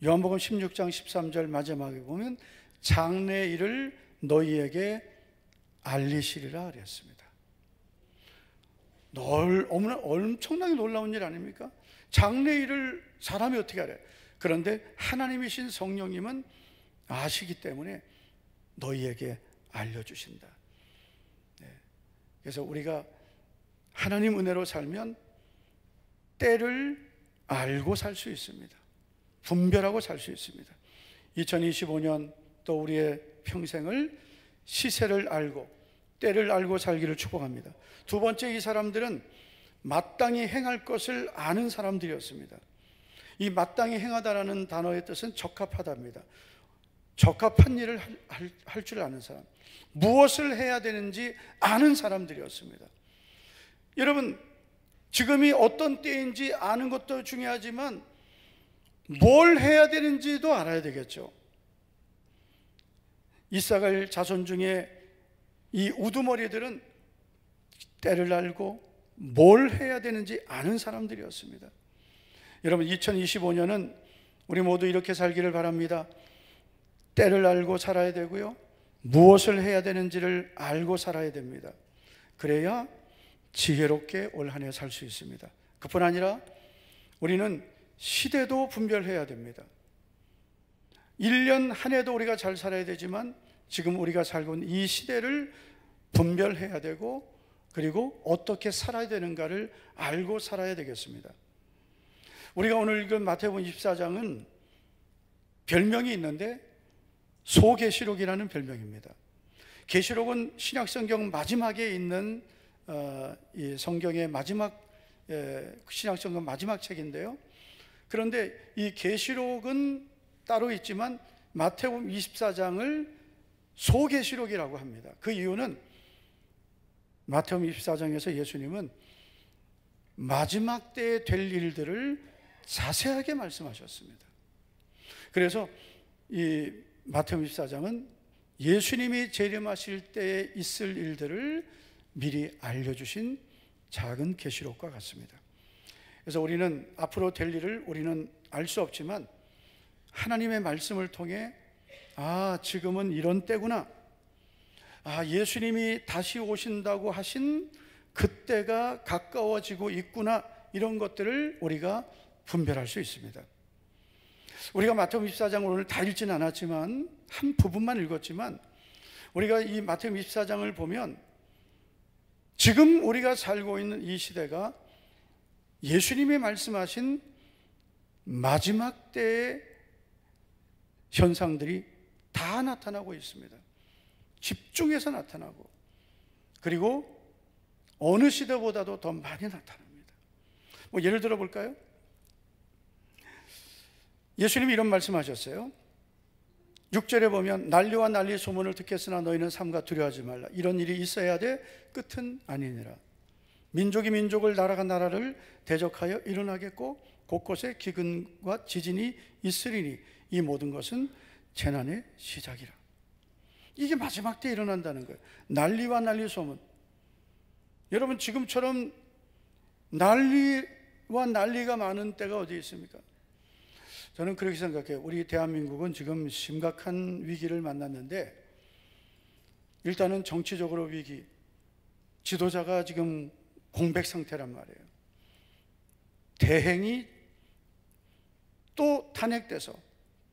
요한복음 16장 13절 마지막에 보면 장래일을 너희에게 알리시리라 그랬습니다. 엄청나게 놀라운 일 아닙니까? 장래일을 사람이 어떻게 알아요? 그런데 하나님이신 성령님은 아시기 때문에 너희에게 알려주신다. 그래서 우리가 하나님 은혜로 살면 때를 알고 살 수 있습니다. 분별하고 살 수 있습니다. 2025년 또 우리의 평생을 시세를 알고 때를 알고 살기를 축복합니다. 두 번째, 이 사람들은 마땅히 행할 것을 아는 사람들이었습니다. 이 마땅히 행하다라는 단어의 뜻은 적합하다입니다. 적합한 일을 할 줄 아는 사람, 무엇을 해야 되는지 아는 사람들이었습니다. 여러분, 지금이 어떤 때인지 아는 것도 중요하지만 뭘 해야 되는지도 알아야 되겠죠. 이사갈 자손 중에 이 우두머리들은 때를 알고 뭘 해야 되는지 아는 사람들이었습니다. 여러분, 2025년은 우리 모두 이렇게 살기를 바랍니다. 때를 알고 살아야 되고요, 무엇을 해야 되는지를 알고 살아야 됩니다. 그래야 지혜롭게 올 한 해 살 수 있습니다. 그뿐 아니라 우리는 시대도 분별해야 됩니다. 1년 한 해도 우리가 잘 살아야 되지만 지금 우리가 살고 있는 이 시대를 분별해야 되고, 그리고 어떻게 살아야 되는가를 알고 살아야 되겠습니다. 우리가 오늘 읽은 마태복음 24장은 별명이 있는데 소계시록이라는 별명입니다. 계시록은 신약성경 마지막에 있는 이 성경의 마지막 신약성경 마지막 책인데요. 그런데 이 계시록은 따로 있지만 마태복음 24장을 소계시록이라고 합니다. 그 이유는 마태복음 24장에서 예수님은 마지막 때에 될 일들을 자세하게 말씀하셨습니다. 그래서 이 마태복음 24장은 예수님이 재림하실 때에 있을 일들을 미리 알려주신 작은 계시록과 같습니다. 그래서 우리는 앞으로 될 일을 우리는 알 수 없지만 하나님의 말씀을 통해 지금은 이런 때구나, 예수님이 다시 오신다고 하신 그때가 가까워지고 있구나, 이런 것들을 우리가 분별할 수 있습니다. 우리가 마태복음 24장을 오늘 다 읽지는 않았지만 한 부분만 읽었지만 우리가 이 마태복음 24장을 보면 지금 우리가 살고 있는 이 시대가 예수님이 말씀하신 마지막 때의 현상들이 다 나타나고 있습니다. 집중해서 나타나고, 그리고 어느 시대보다도 더 많이 나타납니다. 예를 들어 볼까요? 예수님이 이런 말씀하셨어요. 6절에 보면 난리와 난리 소문을 듣겠으나 너희는 삼가 두려워하지 말라. 이런 일이 있어야 돼 끝은 아니니라. 민족이 민족을, 나라가 나라를 대적하여 일어나겠고 곳곳에 기근과 지진이 있으리니 이 모든 것은 재난의 시작이라. 이게 마지막 때 일어난다는 거예요. 난리와 난리 소문. 여러분, 지금처럼 난리와 난리가 많은 때가 어디 있습니까? 저는 그렇게 생각해요. 우리 대한민국은 지금 심각한 위기를 만났는데, 일단은 정치적으로 위기, 지도자가 지금 공백 상태란 말이에요. 대행이 또 탄핵돼서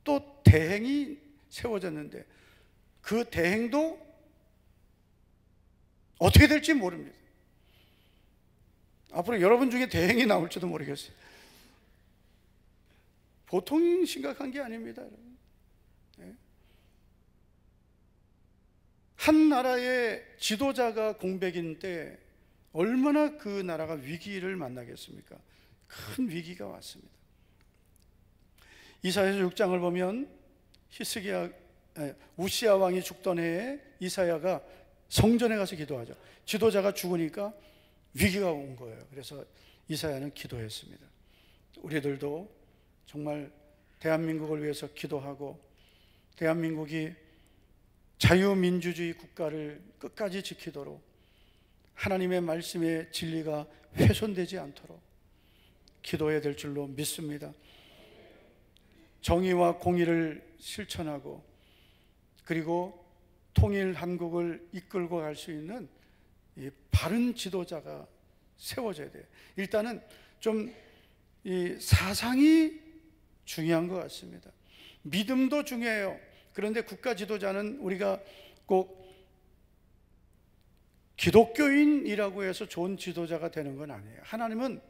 또 대행이 세워졌는데 그 대행도 어떻게 될지 모릅니다. 앞으로 여러분 중에 대행이 나올지도 모르겠어요. 보통 심각한 게 아닙니다, 여러분. 한 나라의 지도자가 공백인 때 얼마나 그 나라가 위기를 만나겠습니까? 큰 위기가 왔습니다. 이사야서 6장을 보면 우시야 왕이 죽던 해에 이사야가 성전에 가서 기도하죠. 지도자가 죽으니까 위기가 온 거예요. 그래서 이사야는 기도했습니다. 우리들도 정말 대한민국을 위해서 기도하고 대한민국이 자유민주주의 국가를 끝까지 지키도록 하나님의 말씀의 진리가 훼손되지 않도록 기도해야 될 줄로 믿습니다. 정의와 공의를 실천하고 그리고 통일 한국을 이끌고 갈 수 있는 이 바른 지도자가 세워져야 돼요. 일단은 좀 이 사상이 중요한 것 같습니다. 믿음도 중요해요. 그런데 국가 지도자는 우리가 꼭 기독교인이라고 해서 좋은 지도자가 되는 건 아니에요. 하나님은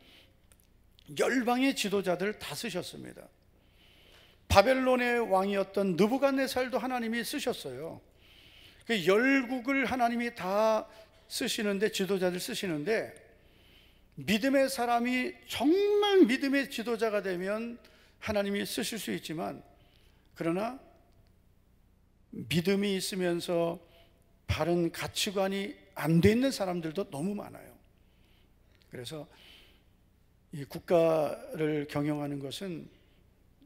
열방의 지도자들 다 쓰셨습니다. 바벨론의 왕이었던 느부갓네살도 하나님이 쓰셨어요. 그 열국을 하나님이 다 쓰시는데, 지도자들 쓰시는데, 믿음의 사람이 정말 믿음의 지도자가 되면 하나님이 쓰실 수 있지만, 그러나 믿음이 있으면서 바른 가치관이 안 돼 있는 사람들도 너무 많아요. 그래서 이 국가를 경영하는 것은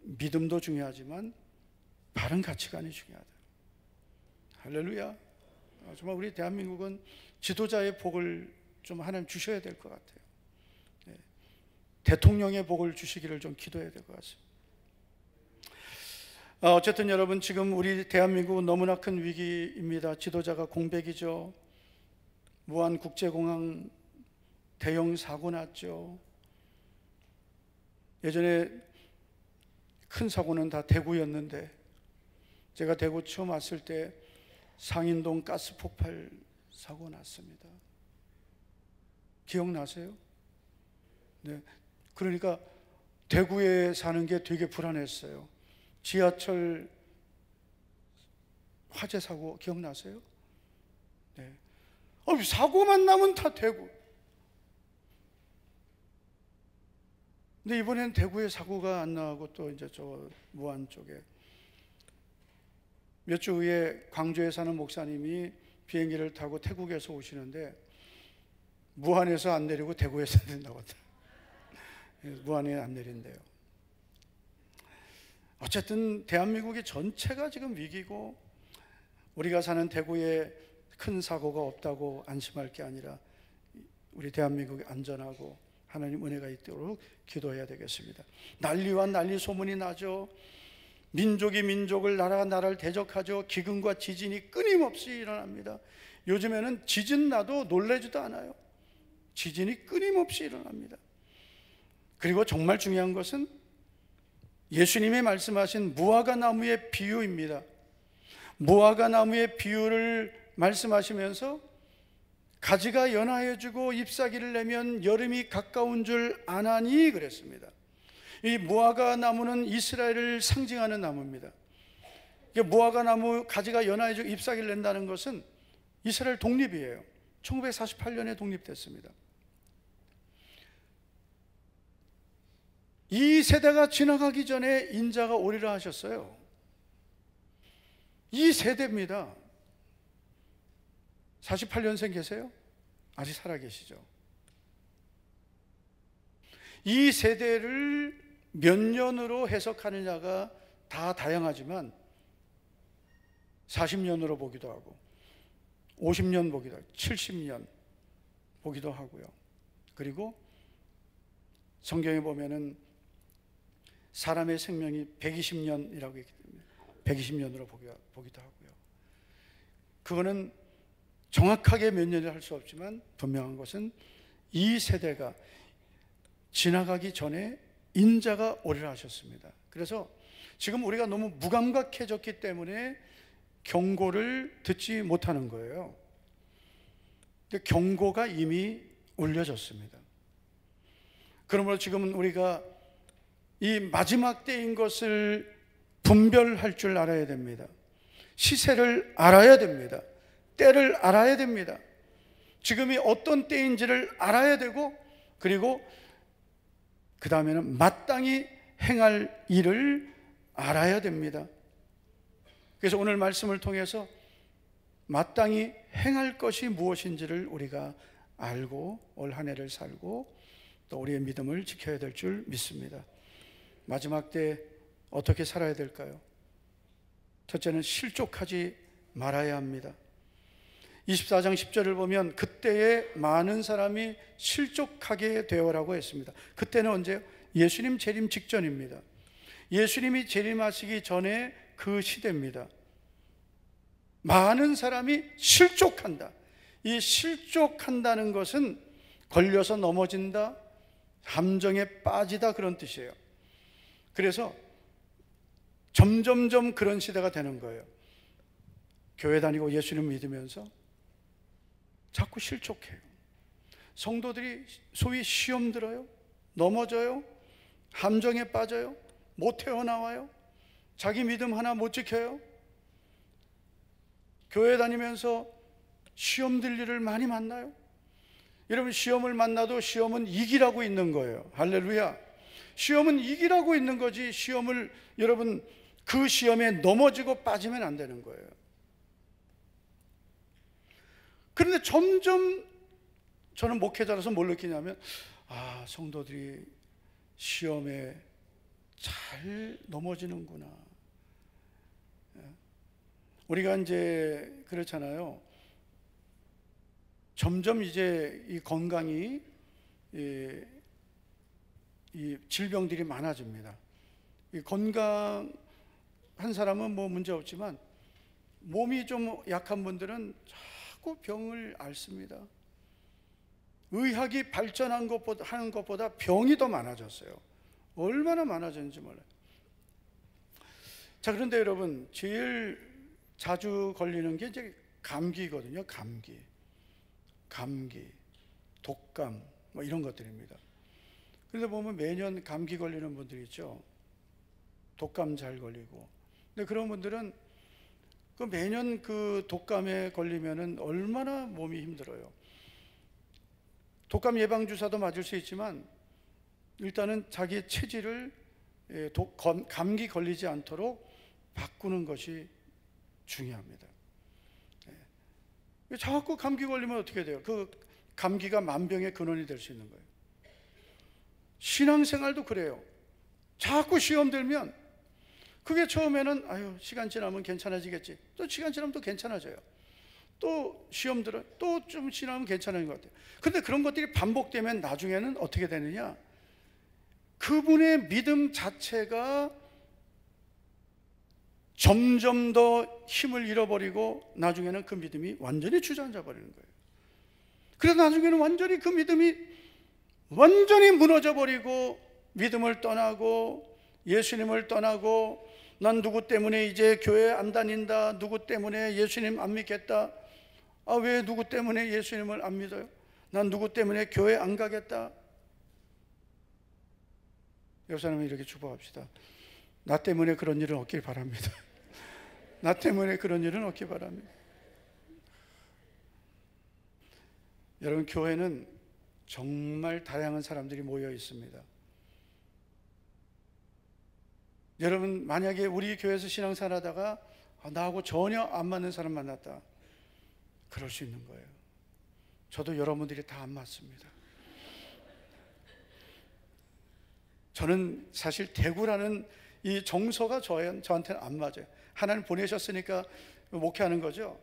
믿음도 중요하지만 바른 가치관이 중요하다. 할렐루야. 정말 우리 대한민국은 지도자의 복을 좀 하나님 주셔야 될 것 같아요. 대통령의 복을 주시기를 좀 기도해야 될 것 같습니다. 어쨌든 여러분, 지금 우리 대한민국은 너무나 큰 위기입니다. 지도자가 공백이죠. 무안국제공항 대형 사고 났죠. 예전에 큰 사고는 다 대구였는데, 제가 대구 처음 왔을 때 상인동 가스 폭발 사고 났습니다. 기억나세요? 네. 그러니까 대구에 사는 게 되게 불안했어요. 지하철 화재 사고 기억나세요? 네. 사고만 나면 다 대구. 근데 이번엔 대구에 사고가 안 나고 또 이제 저 무안 쪽에 몇 주 후에 광주에 사는 목사님이 비행기를 타고 태국에서 오시는데 무안에서 안 내리고 대구에서 내린다고 하더라고요. 무안에 안 내린대요. 어쨌든 대한민국이 전체가 지금 위기고 우리가 사는 대구에 큰 사고가 없다고 안심할 게 아니라 우리 대한민국이 안전하고 하나님 은혜가 있도록 기도해야 되겠습니다. 난리와 난리 소문이 나죠. 민족이 민족을, 나라가 나라를 대적하죠. 기근과 지진이 끊임없이 일어납니다. 요즘에는 지진 나도 놀라지도 않아요. 지진이 끊임없이 일어납니다. 그리고 정말 중요한 것은 예수님이 말씀하신 무화과 나무의 비유입니다. 무화과 나무의 비유를 말씀하시면서 가지가 연하여지고 잎사귀를 내면 여름이 가까운 줄 아나니 그랬습니다. 이 무화과 나무는 이스라엘을 상징하는 나무입니다. 무화과 나무 가지가 연하여지고 잎사귀를 낸다는 것은 이스라엘 독립이에요. 1948년에 독립됐습니다. 이 세대가 지나가기 전에 인자가 오리라 하셨어요. 이 세대입니다. 48년생 계세요? 아직 살아계시죠? 이 세대를 몇 년으로 해석하느냐가 다 다양하지만 40년으로 보기도 하고 50년 보기도 하고 70년 보기도 하고요. 그리고 성경에 보면은 사람의 생명이 120년이라고 했기 때문에 120년으로 보기도 하고요. 그거는 정확하게 몇 년을 할 수 없지만 분명한 것은 이 세대가 지나가기 전에 인자가 오리라 하셨습니다. 그래서 지금 우리가 너무 무감각해졌기 때문에 경고를 듣지 못하는 거예요. 근데 경고가 이미 울려졌습니다. 그러므로 지금은 우리가 이 마지막 때인 것을 분별할 줄 알아야 됩니다. 시세를 알아야 됩니다. 때를 알아야 됩니다. 지금이 어떤 때인지를 알아야 되고, 그리고 그 다음에는 마땅히 행할 일을 알아야 됩니다. 그래서 오늘 말씀을 통해서 마땅히 행할 것이 무엇인지를 우리가 알고 올 한 해를 살고 또 우리의 믿음을 지켜야 될 줄 믿습니다. 마지막 때 어떻게 살아야 될까요? 첫째는 실족하지 말아야 합니다. 24장 10절을 보면 그때에 많은 사람이 실족하게 되어라고 했습니다. 그때는 언제요? 예수님 재림 직전입니다. 예수님이 재림하시기 전에 그 시대입니다. 많은 사람이 실족한다. 이 실족한다는 것은 걸려서 넘어진다, 함정에 빠지다 그런 뜻이에요. 그래서 점점점 그런 시대가 되는 거예요. 교회 다니고 예수님 믿으면서 자꾸 실족해요. 성도들이 소위 시험 들어요, 넘어져요, 함정에 빠져요, 못 헤어나와요, 자기 믿음 하나 못 지켜요. 교회 다니면서 시험 들 일을 많이 만나요. 여러분, 시험을 만나도 시험은 이기라고 있는 거예요. 할렐루야. 시험은 이기라고 있는 거지, 시험을 여러분 그 시험에 넘어지고 빠지면 안 되는 거예요. 그런데 점점 저는 목회자라서 뭘 느끼냐면, 성도들이 시험에 잘 넘어지는구나. 우리가 이제 그렇잖아요. 점점 이제 이 건강이 이 질병들이 많아집니다. 이 건강한 사람은 뭐 문제 없지만 몸이 좀 약한 분들은 자꾸 병을 앓습니다. 의학이 발전한 것보다 병이 더 많아졌어요. 얼마나 많아졌는지 몰라요. 자, 그런데 여러분, 제일 자주 걸리는 게 이제 감기거든요. 감기, 독감, 뭐 이런 것들입니다. 그런데 보면 매년 감기 걸리는 분들이 있죠. 독감 잘 걸리고. 근데 그런 분들은 그 매년 그 독감에 걸리면은 얼마나 몸이 힘들어요. 독감 예방 주사도 맞을 수 있지만 일단은 자기의 체질을 감기 걸리지 않도록 바꾸는 것이 중요합니다. 자꾸 감기 걸리면 어떻게 돼요? 그 감기가 만병의 근원이 될 수 있는 거예요. 신앙생활도 그래요. 자꾸 시험 들면 그게 처음에는 아유 시간 지나면 괜찮아지겠지. 또 시간 지나면 또 괜찮아져요. 또 시험 들어 또 좀 지나면 괜찮은 것 같아요. 근데 그런 것들이 반복되면 나중에는 어떻게 되느냐? 그분의 믿음 자체가 점점 더 힘을 잃어버리고 나중에는 그 믿음이 완전히 주저앉아 버리는 거예요. 그래서 나중에는 완전히 그 믿음이 완전히 무너져 버리고 믿음을 떠나고 예수님을 떠나고 난 누구 때문에 이제 교회 안 다닌다. 누구 때문에 예수님 안 믿겠다. 아, 왜 누구 때문에 예수님을 안 믿어요? 난 누구 때문에 교회 안 가겠다. 옆 사람은 이렇게 축복합시다. 나 때문에 그런 일은 없길 바랍니다. 나 때문에 그런 일은 없길 바랍니다. 여러분, 교회는 정말 다양한 사람들이 모여 있습니다. 여러분, 만약에 우리 교회에서 신앙생활 하다가 나하고 전혀 안 맞는 사람 만났다, 그럴 수 있는 거예요. 저도 여러분들이 다 안 맞습니다. 저는 사실 대구라는 이 정서가 저한테는 안 맞아요. 하나님 보내셨으니까 목회하는 거죠.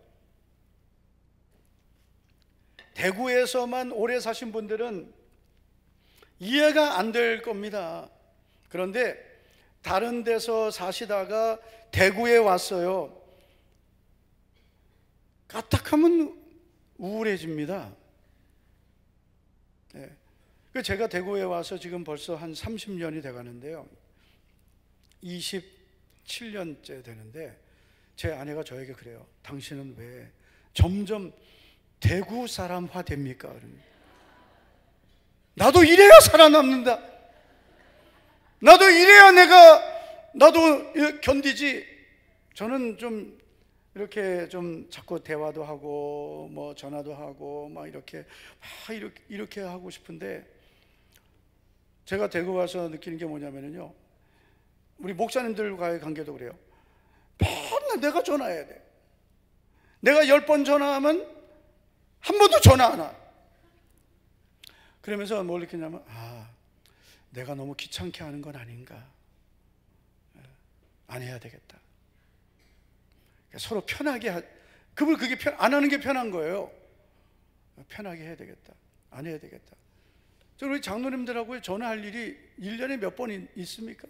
대구에서만 오래 사신 분들은 이해가 안 될 겁니다. 그런데 다른 데서 사시다가 대구에 왔어요. 까딱하면 우울해집니다. 네. 제가 대구에 와서 지금 벌써 한 30년이 돼 가는데요. 27년째 되는데 제 아내가 저에게 그래요. 당신은 왜 점점 대구 사람화 됩니까? 나도 이래야 살아남는다. 나도 이래야 나도 견디지. 저는 좀 이렇게 좀 자꾸 대화도 하고 뭐 전화도 하고 막 이렇게 하고 싶은데, 제가 대구 와서 느끼는 게 뭐냐면요, 우리 목사님들과의 관계도 그래요. 맨날 내가 전화해야 돼. 내가 10번 전화하면 한 번도 전화 안 와. 그러면서 뭘 느끼냐면, 내가 너무 귀찮게 하는 건 아닌가. 안 해야 되겠다. 서로 편하게 그게 안 하는 게 편한 거예요. 편하게 해야 되겠다. 안 해야 되겠다. 저는 우리 장로님들하고 전화할 일이 1년에 몇 번 있습니까?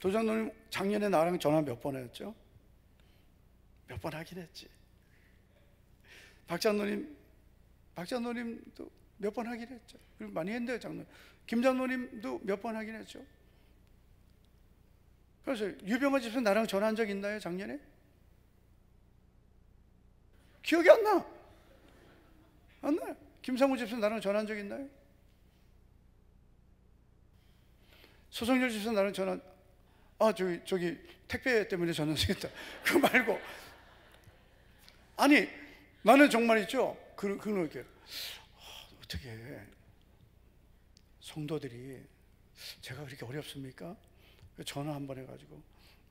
도장로님 작년에 나랑 전화 몇 번 했죠? 몇 번 하긴 했지. 박장로님도 몇 번 하긴 했죠. 많이 했는데요, 장로님. 김장로님도 몇 번 하긴 했죠. 그래서 유병호 집사 나랑 전화한 적 있나요, 작년에? 기억이 안 나. 안 나요. 김상우 집사 나랑 전화한 적 있나요? 소성열 집사 나랑 전화, 저기 택배 때문에 전화했다. 그거 말고. 아니, 나는 정말 있죠. 그렇게 어떻게 성도들이 제가 그렇게 어렵습니까? 전화 한 번 해가지고,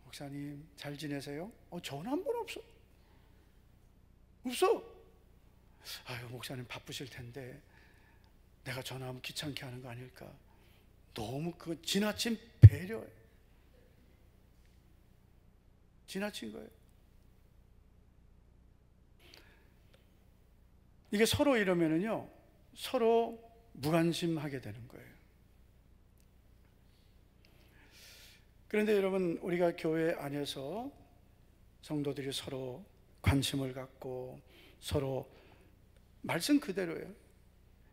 목사님 잘 지내세요? 전화 한 번 없어. 아유, 목사님 바쁘실 텐데 내가 전화하면 귀찮게 하는 거 아닐까. 너무 그 지나친 배려예요. 지나친 거예요. 이게 서로 이러면은요, 서로 무관심하게 되는 거예요. 그런데 여러분, 우리가 교회 안에서 성도들이 서로 관심을 갖고 서로 말씀 그대로예요.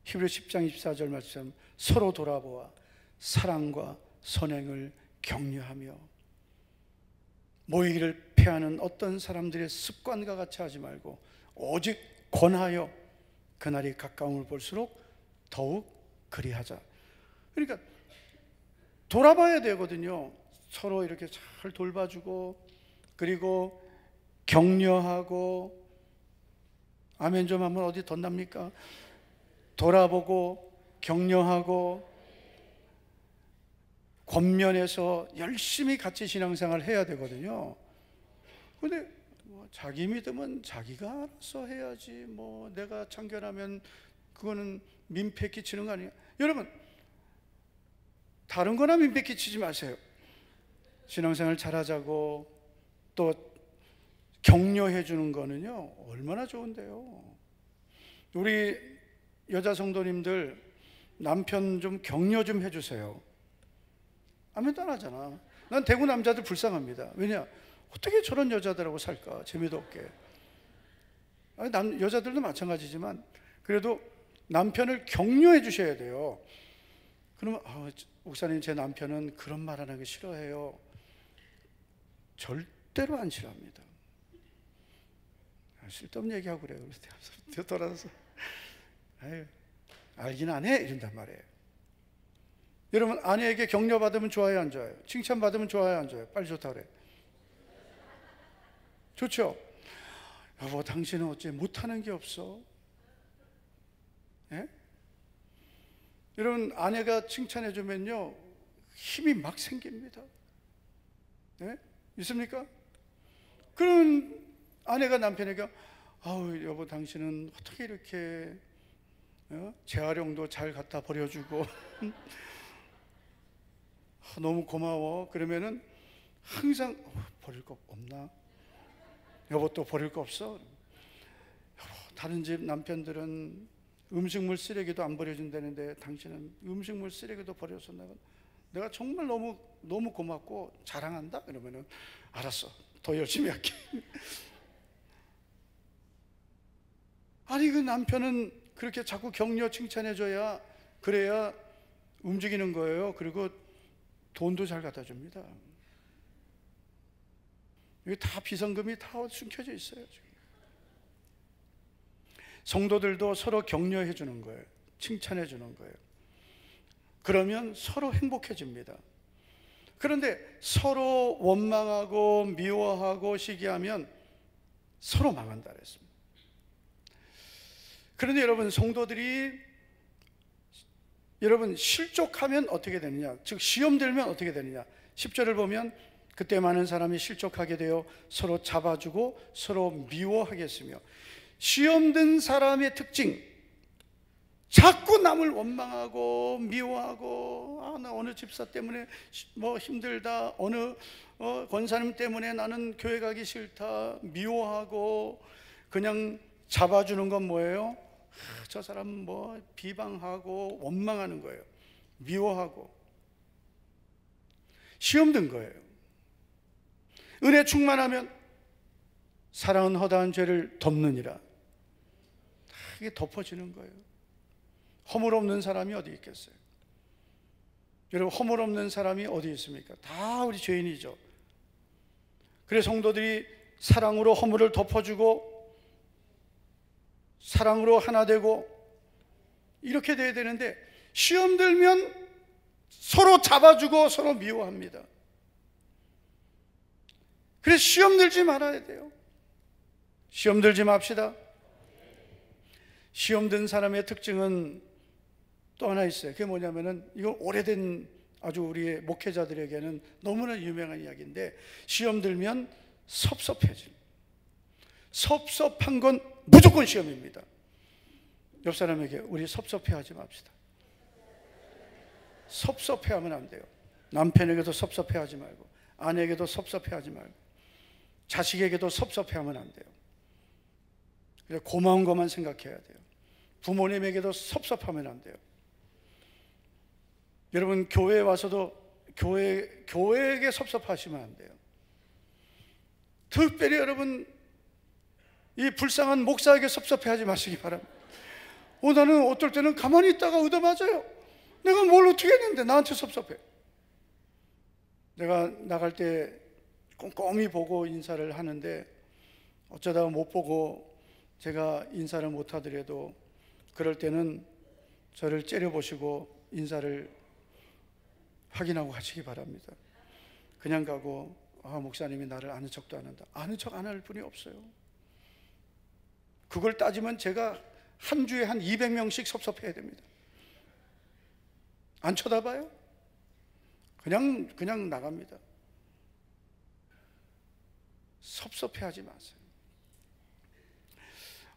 히브리 10장 24절 말씀, 서로 돌아보아 사랑과 선행을 격려하며 모이기를 피하는 어떤 사람들의 습관과 같이 하지 말고 오직 권하여 그날이 가까움을 볼수록 더욱 그리하자. 그러니까 돌아봐야 되거든요. 서로 이렇게 잘 돌봐주고 그리고 격려하고, 아멘 좀 하면 어디 덧납니까? 돌아보고 격려하고 권면해서 열심히 같이 신앙생활을 해야 되거든요. 근데 자기 믿음은 자기가 알아서 해야지, 내가 참견하면 그거는 민폐 끼치는 거 아니에요? 여러분, 다른 거나 민폐 끼치지 마세요. 신앙생활 잘하자고 또 격려해 주는 거는요 얼마나 좋은데요. 우리 여자 성도님들 남편 좀 격려 좀 해주세요. 아멘도 안 하잖아. 난 대구 남자들 불쌍합니다. 왜냐? 어떻게 저런 여자들하고 살까? 재미도 없게. 여자들도 마찬가지지만 그래도 남편을 격려해 주셔야 돼요. 그러면 목사님, 제 남편은 그런 말 안 하기 싫어해요. 절대로 안 싫어합니다. 쓸데없는 얘기하고 그래요. 그래서 돌아서 알긴 안 해 이런단 말이에요. 여러분, 아내에게 격려받으면 좋아요, 안 좋아요? 칭찬받으면 좋아요, 안 좋아요? 빨리 좋다 그래. 좋죠? 여보, 당신은 어째 못하는 게 없어? 예? 여러분, 아내가 칭찬해 주면요 힘이 막 생깁니다. 예? 있습니까? 그런 아내가 남편에게 아우 여보, 당신은 어떻게 이렇게 재활용도 잘 갖다 버려주고 너무 고마워. 그러면은 항상 버릴 거 없나? 여보, 또 버릴 거 없어? 여보, 다른 집 남편들은 음식물 쓰레기도 안 버려준다는데 당신은 음식물 쓰레기도 버려서 내가 정말 너무 고맙고 자랑한다. 그러면은 알았어, 더 열심히 할게. 아니, 그 남편은 그렇게 자꾸 격려 칭찬해줘야 그래야 움직이는 거예요. 그리고 돈도 잘 갖다 줍니다. 여기 다 비상금이 다 숨겨져 있어요. 지금. 성도들도 서로 격려해 주는 거예요. 칭찬해 주는 거예요. 그러면 서로 행복해집니다. 그런데 서로 원망하고 미워하고 시기하면 서로 망한다 그랬습니다. 그런데 여러분, 성도들이 실족하면 어떻게 되느냐, 즉 시험 들면 어떻게 되느냐. 10절을 보면 그때 많은 사람이 실족하게 되어 서로 잡아주고 서로 미워하겠으며. 시험 든 사람의 특징, 자꾸 남을 원망하고 미워하고, 나 어느 집사 때문에 힘들다, 어느 권사님 때문에 나는 교회 가기 싫다, 미워하고. 그냥 잡아주는 건 뭐예요? 저 사람 비방하고 원망하는 거예요. 미워하고. 시험 든 거예요. 은혜 충만하면 사랑은 허다한 죄를 덮느니라. 이게 덮어지는 거예요. 허물 없는 사람이 어디 있겠어요? 여러분, 허물 없는 사람이 어디 있습니까? 다 우리 죄인이죠. 그래서 성도들이 사랑으로 허물을 덮어주고 사랑으로 하나 되고 이렇게 돼야 되는데, 시험 들면 서로 잡아주고 서로 미워합니다. 그래서 시험 들지 말아야 돼요. 시험 들지 맙시다. 시험 든 사람의 특징은 또 하나 있어요. 그게 뭐냐면은, 이건 오래된 아주 우리의 목회자들에게는 너무나 유명한 이야기인데, 시험 들면 섭섭해집니다. 섭섭한 건 무조건 시험입니다. 옆 사람에게 우리 섭섭해하지 맙시다. 섭섭해하면 안 돼요. 남편에게도 섭섭해하지 말고, 아내에게도 섭섭해하지 말고, 자식에게도 섭섭해하면 안 돼요. 그래서 고마운 것만 생각해야 돼요. 부모님에게도 섭섭하면 안 돼요. 여러분, 교회에 와서도 교회에게 섭섭하시면 안 돼요. 특별히 여러분, 이 불쌍한 목사에게 섭섭해하지 마시기 바랍니다. 나는 어떨 때는 가만히 있다가 얻어맞아요. 내가 뭘 어떻게 했는데 나한테 섭섭해. 내가 나갈 때 꼼꼼히 보고 인사를 하는데, 어쩌다가 못 보고 제가 인사를 못 하더라도 그럴 때는 저를 째려보시고 인사를 확인하고 가시기 바랍니다. 그냥 가고 목사님이 나를 아는 척도 안 한다. 아는 척 안 할 분이 없어요. 그걸 따지면 제가 한 주에 한 200명씩 섭섭해야 됩니다. 안 쳐다봐요? 그냥 나갑니다. 섭섭해하지 마세요.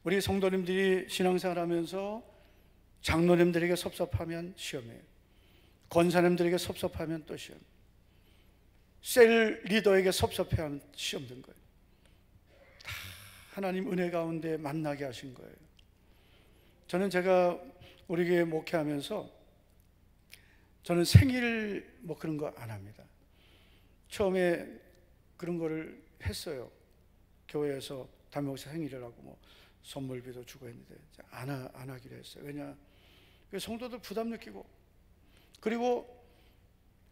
우리 성도님들이 신앙생활하면서 장로님들에게 섭섭하면 시험이에요. 권사님들에게 섭섭하면 또 시험. 셀 리더에게 섭섭해하면 시험 든 거예요. 다 하나님 은혜 가운데 만나게 하신 거예요. 저는 제가 우리 교회 목회하면서 저는 생일 뭐 그런 거 안 합니다. 처음에 그런 거를 했어요. 교회에서 담임목사 생일이라고 뭐 선물비도 주고 했는데 안 하기로 했어요. 왜냐? 성도들 부담 느끼고, 그리고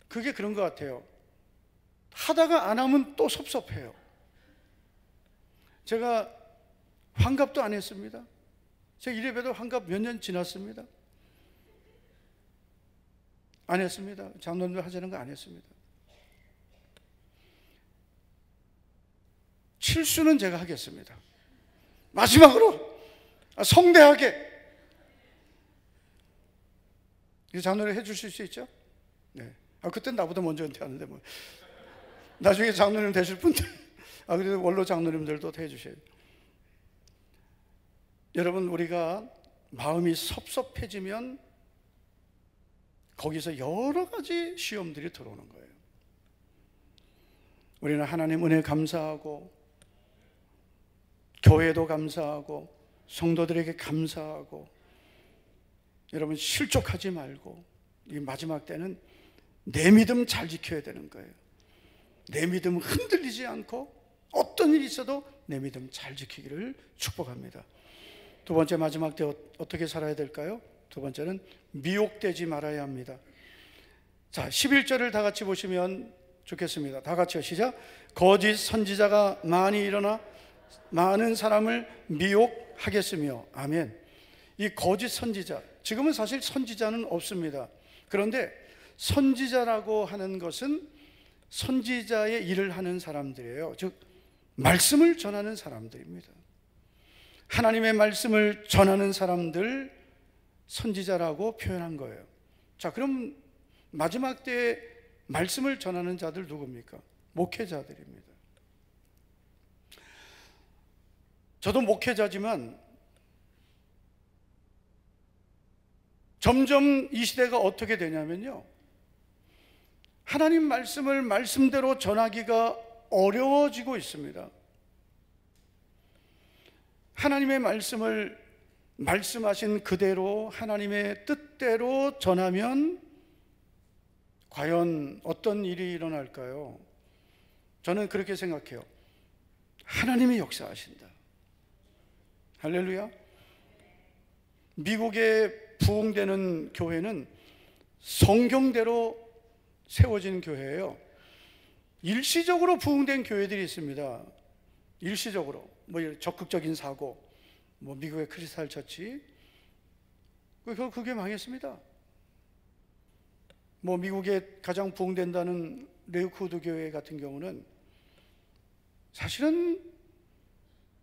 그게 그런 것 같아요. 하다가 안 하면 또 섭섭해요. 제가 환갑도 안 했습니다. 제 이래봬도 환갑 몇 년 지났습니다. 안 했습니다. 장로님들 하자는 거 안 했습니다. 칠수는 제가 하겠습니다. 마지막으로 성대하게. 장로를 해주실 수 있죠? 네. 그땐 나보다 먼저 은퇴하는데 뭐. 나중에 장로님 되실 분들, 그래도 원로 장로님들도 해주셔야 돼요. 여러분, 우리가 마음이 섭섭해지면 거기서 여러 가지 시험들이 들어오는 거예요. 우리는 하나님 은혜 감사하고, 교회도 감사하고, 성도들에게 감사하고, 여러분 실족하지 말고, 이 마지막 때는 내 믿음 잘 지켜야 되는 거예요. 내 믿음 흔들리지 않고 어떤 일이 있어도 내 믿음 잘 지키기를 축복합니다. 두 번째, 마지막 때 어떻게 살아야 될까요? 두 번째는 미혹되지 말아야 합니다. 자, 11절을 다 같이 보시면 좋겠습니다. 다 같이요, 시작. 거짓 선지자가 많이 일어나 많은 사람을 미혹하겠으며. 아멘. 이 거짓 선지자, 지금은 사실 선지자는 없습니다. 그런데 선지자라고 하는 것은 선지자의 일을 하는 사람들이에요. 즉 말씀을 전하는 사람들입니다. 하나님의 말씀을 전하는 사람들, 선지자라고 표현한 거예요. 자, 그럼 마지막 때에 말씀을 전하는 자들 누굽니까? 목회자들입니다. 저도 목회자지만 점점 이 시대가 어떻게 되냐면요, 하나님 말씀을 말씀대로 전하기가 어려워지고 있습니다. 하나님의 말씀을 말씀하신 그대로 하나님의 뜻대로 전하면 과연 어떤 일이 일어날까요? 저는 그렇게 생각해요. 하나님이 역사하신다. 할렐루야. 미국에 부흥되는 교회는 성경대로 세워진 교회예요. 일시적으로 부흥된 교회들이 있습니다. 일시적으로 뭐 적극적인 사고, 뭐 미국의 크리스탈 처치, 그게 망했습니다. 뭐 미국에 가장 부흥된다는 레이크우드 교회 같은 경우는 사실은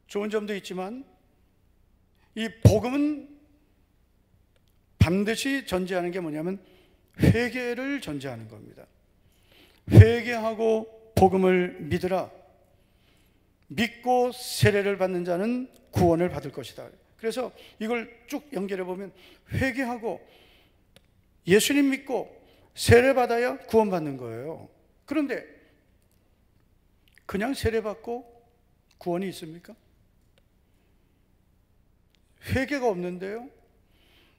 좋은 점도 있지만 이 복음은 반드시 전제하는 게 뭐냐면 회개를 전제하는 겁니다. 회개하고 복음을 믿으라. 믿고 세례를 받는 자는 구원을 받을 것이다. 그래서 이걸 쭉 연결해 보면 회개하고 예수님 믿고 세례 받아야 구원 받는 거예요. 그런데 그냥 세례 받고 구원이 있습니까? 회개가 없는데요.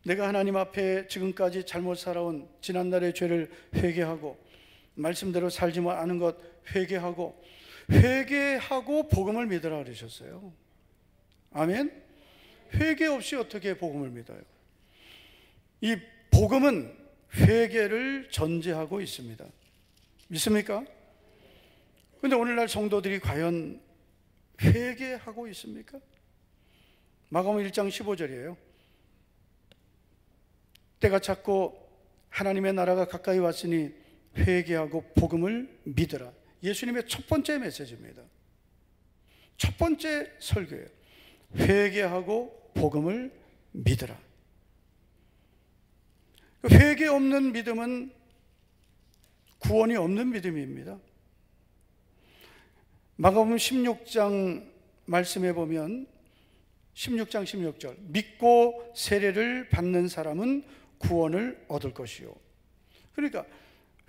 내가 하나님 앞에 지금까지 잘못 살아온 지난날의 죄를 회개하고 말씀대로 살지 않은 것 회개하고 복음을 믿으라 그러셨어요. 아멘. 회개 없이 어떻게 복음을 믿어요? 이 복음은 회개를 전제하고 있습니다. 믿습니까? 그런데 오늘날 성도들이 과연 회개하고 있습니까? 마가복음 1장 15절이에요. 때가 찼고 하나님의 나라가 가까이 왔으니 회개하고 복음을 믿으라. 예수님의 첫 번째 메시지입니다. 첫 번째 설교예요. 회개하고 복음을 믿으라. 회개 없는 믿음은 구원이 없는 믿음입니다. 마가복음 16장 말씀해 보면 16장 16절, 믿고 세례를 받는 사람은 구원을 얻을 것이요. 그러니까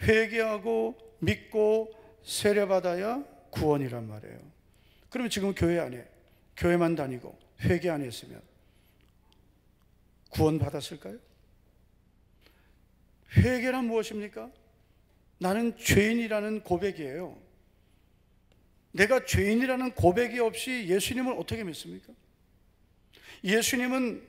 회개하고 믿고 세례받아야 구원이란 말이에요. 그러면 지금 교회 안에, 교회만 다니고 회개 안 했으면 구원 받았을까요? 회개란 무엇입니까? 나는 죄인이라는 고백이에요. 내가 죄인이라는 고백이 없이 예수님을 어떻게 믿습니까? 예수님은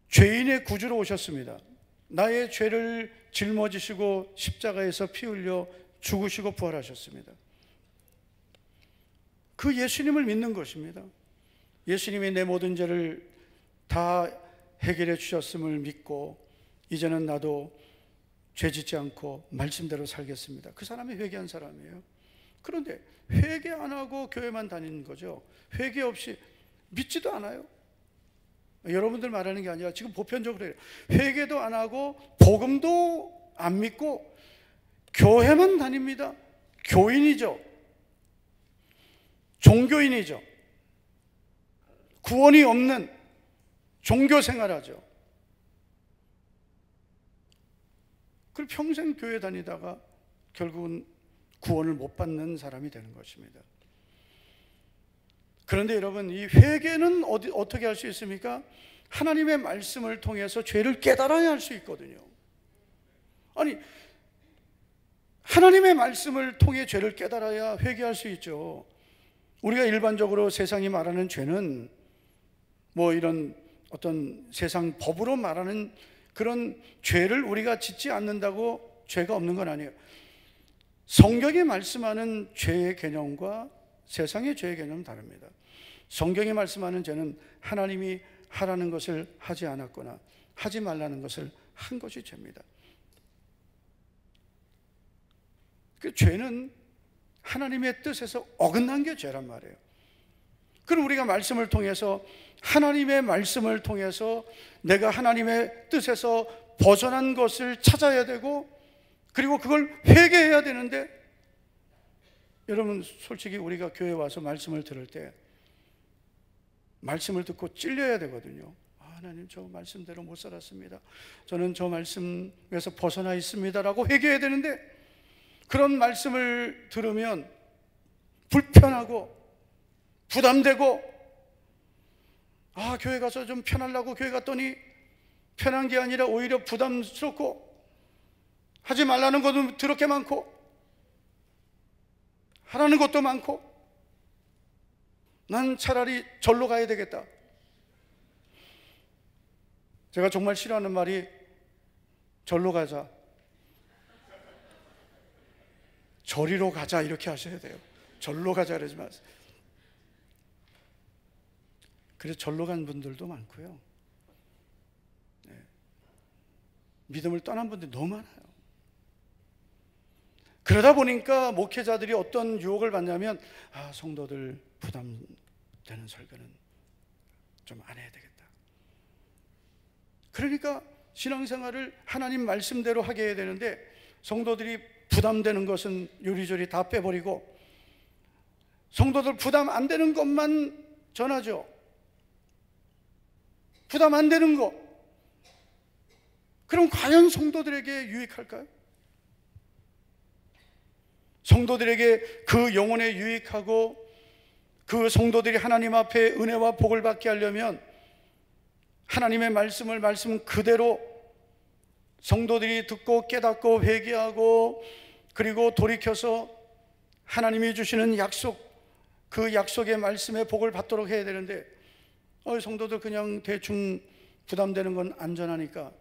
죄인의 구주로 오셨습니다. 나의 죄를 짊어지시고 십자가에서 피 흘려 죽으시고 부활하셨습니다. 그 예수님을 믿는 것입니다. 예수님이 내 모든 죄를 다 해결해 주셨음을 믿고 이제는 나도 죄 짓지 않고 말씀대로 살겠습니다. 그 사람이 회개한 사람이에요. 그런데 회개 안 하고 교회만 다니는 거죠. 회개 없이 믿지도 않아요. 여러분들 말하는 게 아니라 지금 보편적으로 해요. 회개도 안 하고 복음도 안 믿고 교회만 다닙니다. 교인이죠. 종교인이죠. 구원이 없는 종교 생활하죠. 그리고 평생 교회 다니다가 결국은 구원을 못 받는 사람이 되는 것입니다. 그런데 여러분, 이 회개는 어떻게 할 수 있습니까? 하나님의 말씀을 통해서 죄를 깨달아야 할 수 있거든요. 아니, 하나님의 말씀을 통해 죄를 깨달아야 회개할 수 있죠. 우리가 일반적으로 세상이 말하는 죄는 뭐 이런 어떤 세상 법으로 말하는 그런 죄를 우리가 짓지 않는다고 죄가 없는 건 아니에요. 성경이 말씀하는 죄의 개념과 세상의 죄의 개념은 다릅니다. 성경이 말씀하는 죄는 하나님이 하라는 것을 하지 않았거나 하지 말라는 것을 한 것이 죄입니다. 그 죄는 하나님의 뜻에서 어긋난 게 죄란 말이에요. 그럼 우리가 말씀을 통해서, 하나님의 말씀을 통해서 내가 하나님의 뜻에서 벗어난 것을 찾아야 되고, 그리고 그걸 회개해야 되는데, 여러분 솔직히 우리가 교회 와서 말씀을 들을 때 말씀을 듣고 찔려야 되거든요. 하나님, 저 말씀대로 못 살았습니다. 저는 저 말씀에서 벗어나 있습니다 라고 회개해야 되는데, 그런 말씀을 들으면 불편하고 부담되고, 교회 가서 좀 편하려고 교회 갔더니 편한 게 아니라 오히려 부담스럽고, 하지 말라는 것도 더럽게 많고 하라는 것도 많고, 난 차라리 절로 가야 되겠다. 제가 정말 싫어하는 말이 절로 가자, 저리로 가자 이렇게 하셔야 돼요. 절로 가자 그러지 마세요. 그래서 절로 간 분들도 많고요. 믿음을 떠난 분들이 너무 많아요. 그러다 보니까 목회자들이 어떤 유혹을 받냐면, 성도들 부담되는 설교는 좀 안 해야 되겠다. 그러니까 신앙생활을 하나님 말씀대로 하게 해야 되는데, 성도들이 부담되는 것은 요리조리 다 빼버리고 성도들 부담 안 되는 것만 전하죠. 부담 안 되는 거. 그럼 과연 성도들에게 유익할까요? 성도들에게 그 영혼에 유익하고 그 성도들이 하나님 앞에 은혜와 복을 받게 하려면 하나님의 말씀 그대로 성도들이 듣고 깨닫고 회개하고 그리고 돌이켜서 하나님이 주시는 약속, 그 약속의 말씀의 복을 받도록 해야 되는데, 성도들 그냥 대충 부담되는 건 안전하니까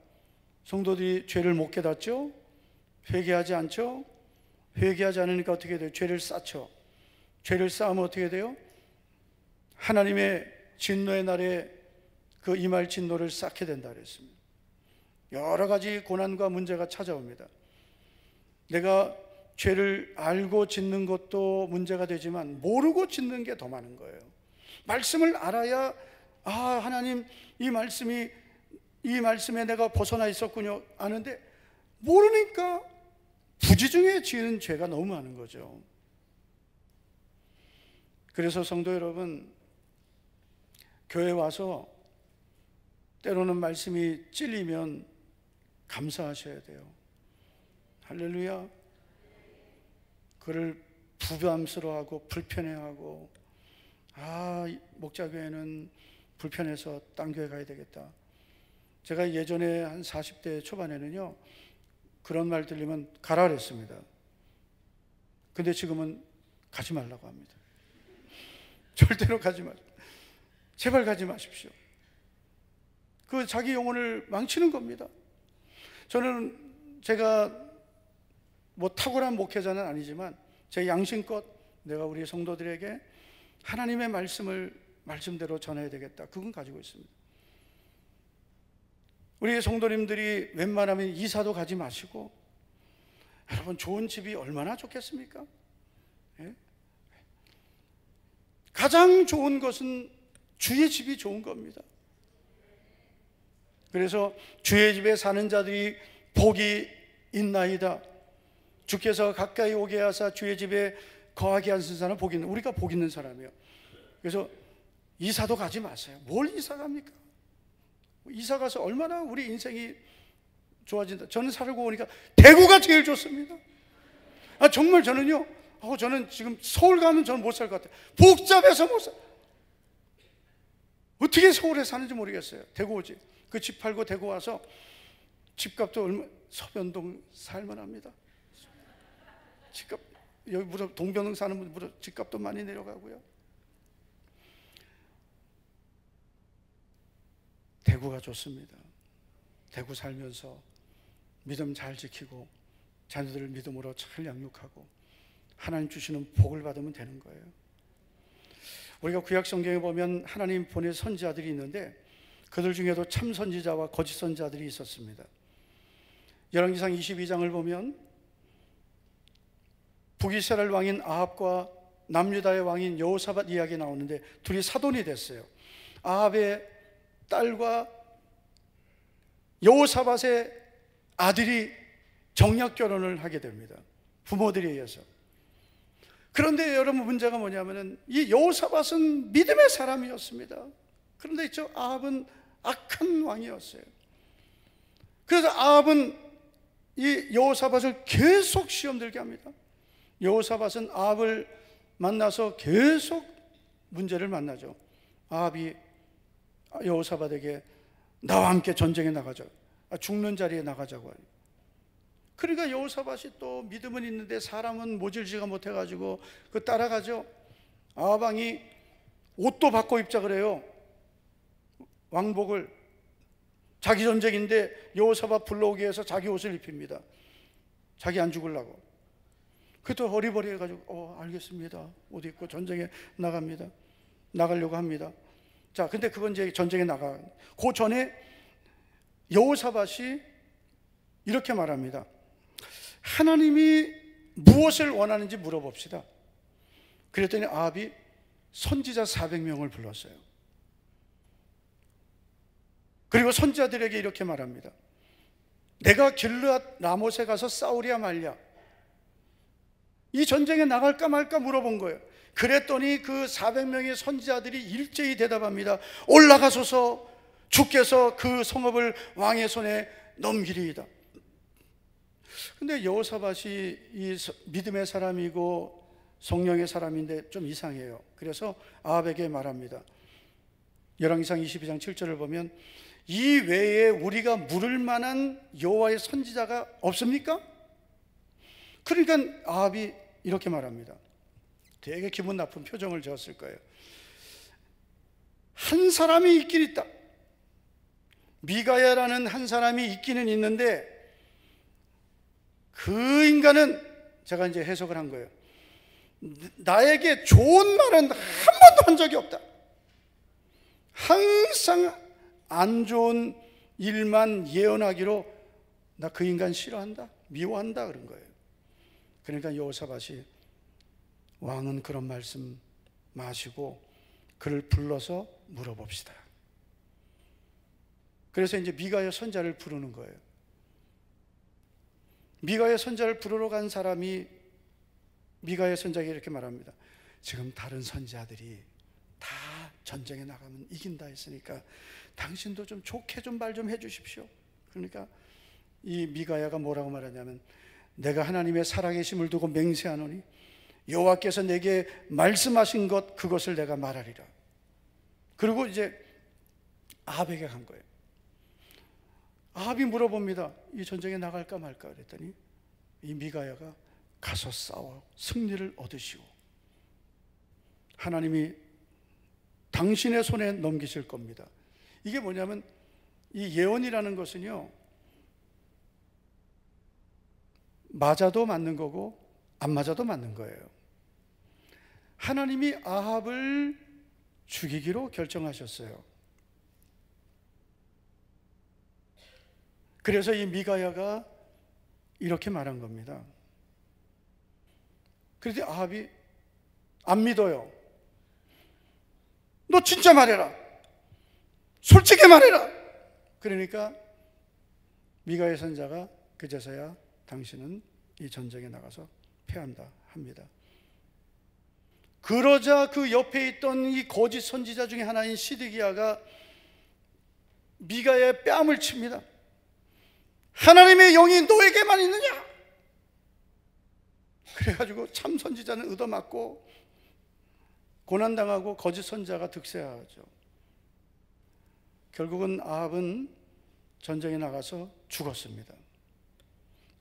성도들이 죄를 못 깨닫죠? 회개하지 않죠? 회개하지 않으니까 어떻게 돼요? 죄를 쌓죠. 죄를 쌓으면 어떻게 돼요? 하나님의 진노의 날에 그 임할 진노를 쌓게 된다 그랬습니다. 여러 가지 고난과 문제가 찾아옵니다. 내가 죄를 알고 짓는 것도 문제가 되지만 모르고 짓는 게 더 많은 거예요. 말씀을 알아야 하나님 이 말씀에 내가 벗어나 있었군요 아는데 모르니까 부지중에 지은 죄가 너무 많은 거죠. 그래서 성도 여러분, 교회 와서 때로는 말씀이 찔리면 감사하셔야 돼요. 할렐루야. 그를 부담스러워하고 불편해하고 목자교회는 불편해서 딴 교회 가야 되겠다. 제가 예전에 한 40대 초반에는요 그런 말 들리면 가라 그랬습니다. 근데 지금은 가지 말라고 합니다. 절대로 가지 마십시오. 제발 가지 마십시오. 그 자기 영혼을 망치는 겁니다. 저는 제가 뭐 탁월한 목회자는 아니지만 제 양심껏 내가 우리 성도들에게 하나님의 말씀대로 전해야 되겠다. 그건 가지고 있습니다. 우리 성도님들이 웬만하면 이사도 가지 마시고, 여러분 좋은 집이 얼마나 좋겠습니까? 예? 가장 좋은 것은 주의 집이 좋은 겁니다. 그래서 주의 집에 사는 자들이 복이 있나이다. 주께서 가까이 오게 하사 주의 집에 거하게 하신 사람은 복이 있는, 우리가 복 있는 사람이에요. 그래서 이사도 가지 마세요. 뭘 이사 갑니까? 이사 가서 얼마나 우리 인생이 좋아진다. 저는 살고 오니까 대구가 제일 좋습니다. 정말 저는요, 저는 지금 서울 가면 저는 못 살 것 같아요. 복잡해서 못 살. 어떻게 서울에 사는지 모르겠어요. 대구 오지. 그 집 팔고 대구 와서 집값도 얼마, 서변동 살만합니다. 집값, 여기 무려 동변동 사는 분 무려 집값도 많이 내려가고요. 대구가 좋습니다. 대구 살면서 믿음 잘 지키고 자녀들을 믿음으로 잘 양육하고 하나님 주시는 복을 받으면 되는 거예요. 우리가 구약 성경에 보면 하나님 보낸 선지자들이 있는데 그들 중에도 참 선지자와 거짓 선지자들이 있었습니다. 열왕기상 22장을 보면 북이스라엘 왕인 아합과 남유다의 왕인 여호사밧 이야기 나오는데 둘이 사돈이 됐어요. 아합의 딸과 여호사밧의 아들이 정략 결혼을 하게 됩니다. 부모들에 의해서. 그런데 여러분 문제가 뭐냐면은 이 여호사밧은 믿음의 사람이었습니다. 그런데 있죠, 아합은 악한 왕이었어요. 그래서 아합은 이 여호사밧을 계속 시험 들게 합니다. 여호사밧은 아합을 만나서 계속 문제를 만나죠. 아합이 여호사밧에게 나와 함께 전쟁에 나가자, 죽는 자리에 나가자고 해요. 그러니까 여호사밧이 또 믿음은 있는데 사람은 모질지가 못해가지고 그 따라가죠. 아합 왕이 옷도 바꿔 입자 그래요. 왕복을. 자기 전쟁인데 여호사밧 불러오게 해서 자기 옷을 입힙니다. 자기 안 죽으려고. 그것도 어리버리 해가지고 알겠습니다. 옷 입고 전쟁에 나갑니다. 나가려고 합니다. 자, 근데 그건 이제 전쟁에 나가. 그 전에 여호사밧이 이렇게 말합니다. 하나님이 무엇을 원하는지 물어봅시다. 그랬더니 아합이 선지자 400명을 불렀어요. 그리고 선지자들에게 이렇게 말합니다. 내가 길르앗 라못에 가서 싸우랴 말랴. 이 전쟁에 나갈까 말까 물어본 거예요. 그랬더니 그 400명의 선지자들이 일제히 대답합니다. 올라가소서, 주께서 그 성읍을 왕의 손에 넘기리이다. 근데 여호사밧이 이 믿음의 사람이고 성령의 사람인데 좀 이상해요. 그래서 아합에게 말합니다. 열왕기상 22장 7절을 보면 이 외에 우리가 물을 만한 여호와의 선지자가 없습니까? 그러니까 아합이 이렇게 말합니다. 되게 기분 나쁜 표정을 지었을 거예요. 한 사람이 있긴 있다. 미가야라는 한 사람이 있기는 있는데 그 인간은, 제가 이제 해석을 한 거예요, 나에게 좋은 말은 한 번도 한 적이 없다. 항상 안 좋은 일만 예언하기로 나 그 인간 싫어한다, 미워한다 그런 거예요. 그러니까 여호사밧이 왕은 그런 말씀 마시고 그를 불러서 물어봅시다. 그래서 이제 미가야 선자를 부르는 거예요. 미가야 선자를 부르러 간 사람이 미가야 선자에게 이렇게 말합니다. 지금 다른 선자들이 다 전쟁에 나가면 이긴다 했으니까 당신도 좀 좋게 좀 말 좀 해주십시오. 그러니까 이 미가야가 뭐라고 말하냐면, 내가 하나님의 살아계심을 두고 맹세하노니 여호와께서 내게 말씀하신 것 그것을 내가 말하리라. 그리고 이제 아합에게 간 거예요. 아합이 물어봅니다. 이 전쟁에 나갈까 말까 그랬더니 이 미가야가 가서 싸워 승리를 얻으시오. 하나님이 당신의 손에 넘기실 겁니다. 이게 뭐냐면 이 예언이라는 것은요, 맞아도 맞는 거고 안 맞아도 맞는 거예요. 하나님이 아합을 죽이기로 결정하셨어요. 그래서 이 미가야가 이렇게 말한 겁니다. 그런데 아합이 안 믿어요. 너 진짜 말해라. 솔직히 말해라. 그러니까 미가야 선자가 그제서야 당신은 이 전쟁에 나가서 패한다 합니다. 그러자 그 옆에 있던 이 거짓 선지자 중에 하나인 시드기야가 미가야의 뺨을 칩니다. 하나님의 영이 너에게만 있느냐? 그래가지고 참 선지자는 얻어맞고 고난당하고 거짓 선지자가 득세하죠. 결국은 아합은 전쟁에 나가서 죽었습니다.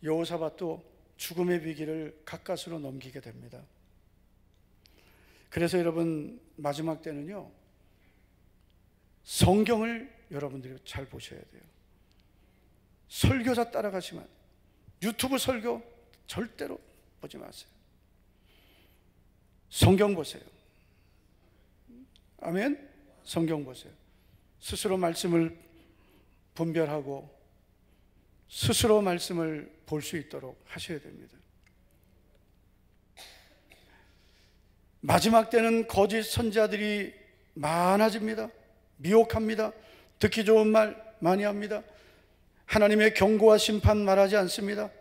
여호사밧도 죽음의 위기를 가까스로 넘기게 됩니다. 그래서 여러분, 마지막 때는요, 성경을 여러분들이 잘 보셔야 돼요. 설교자 따라가시면, 유튜브 설교 절대로 보지 마세요. 성경 보세요. 아멘. 성경 보세요. 스스로 말씀을 분별하고 스스로 말씀을 볼 수 있도록 하셔야 됩니다. 마지막 때는 거짓 선지자들이 많아집니다. 미혹합니다. 듣기 좋은 말 많이 합니다. 하나님의 경고와 심판 말하지 않습니다.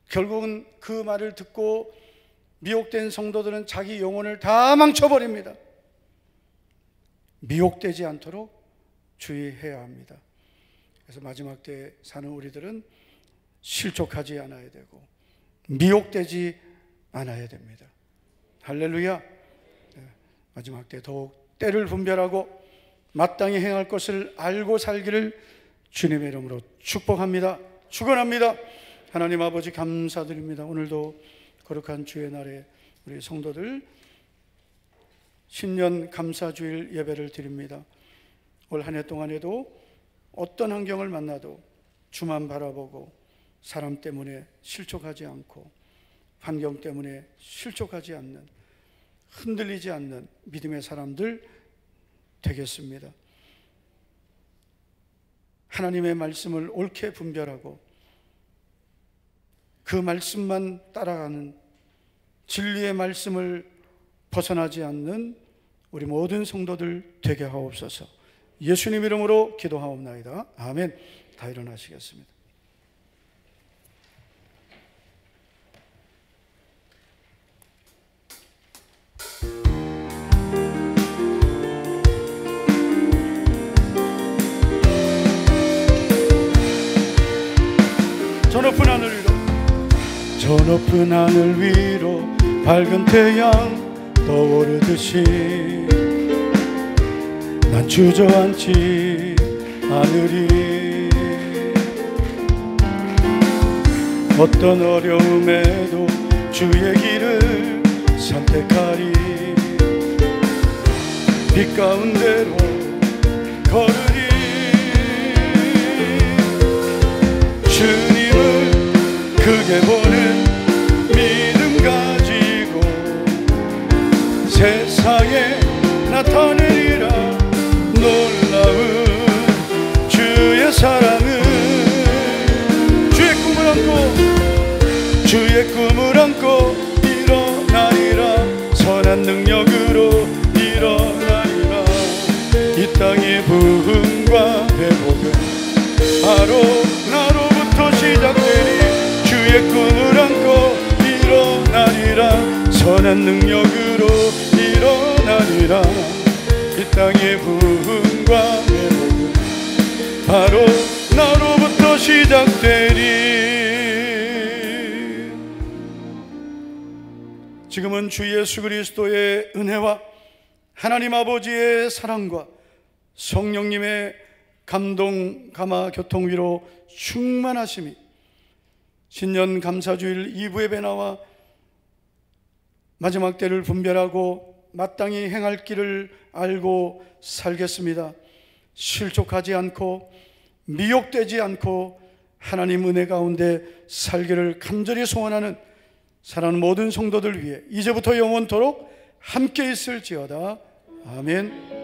결국은 그 말을 듣고 미혹된 성도들은 자기 영혼을 다 망쳐버립니다. 미혹되지 않도록 주의해야 합니다. 그래서 마지막 때에 사는 우리들은 실족하지 않아야 되고 미혹되지 않아야 됩니다. 할렐루야. 마지막 때 더욱 때를 분별하고 마땅히 행할 것을 알고 살기를 주님의 이름으로 축복합니다. 축원합니다. 하나님 아버지 감사드립니다. 오늘도 거룩한 주의 날에 우리 성도들 신년 감사주일 예배를 드립니다. 올 한 해 동안에도 어떤 환경을 만나도 주만 바라보고 사람 때문에 실족하지 않고 환경 때문에 실족하지 않는, 흔들리지 않는 믿음의 사람들 되겠습니다. 하나님의 말씀을 옳게 분별하고 그 말씀만 따라가는, 진리의 말씀을 벗어나지 않는 우리 모든 성도들 되게 하옵소서. 예수님 이름으로 기도하옵나이다. 아멘. 다 일어나시겠습니다. 저 높은 하늘 위로, 저 높은 하늘 위로 밝은 태양 떠오르듯이 난 주저앉지 않으리. 어떤 어려움에도 주의 길을 선택하리. 빛 가운데로 걸으리. 주님을 크게 보는 믿음 가지고 세상에 나타내리라. 놀라운 주의 사랑은, 주의 꿈을 안고 주의 꿈을 안고 일어나리라. 선한 능력으로 일어나리라. 이 땅의 부흥과 회복은 바로 나로부터 시작되니 주의 꿈을 안고 일어나리라. 선한 능력으로 일어나리라. 이 땅의 부흥과 회복은 바로 나로부터 시작되리. 지금은 주 예수 그리스도의 은혜와 하나님 아버지의 사랑과 성령님의 감동, 감화, 교통, 위로 충만하심이 신년 감사주일 2부 예배 나와 마지막 때를 분별하고 마땅히 행할 길을 알고 살겠습니다. 실족하지 않고 미혹되지 않고 하나님 은혜 가운데 살기를 간절히 소원하는 사랑하는 모든 성도들 위해 이제부터 영원토록 함께 있을지어다. 아멘.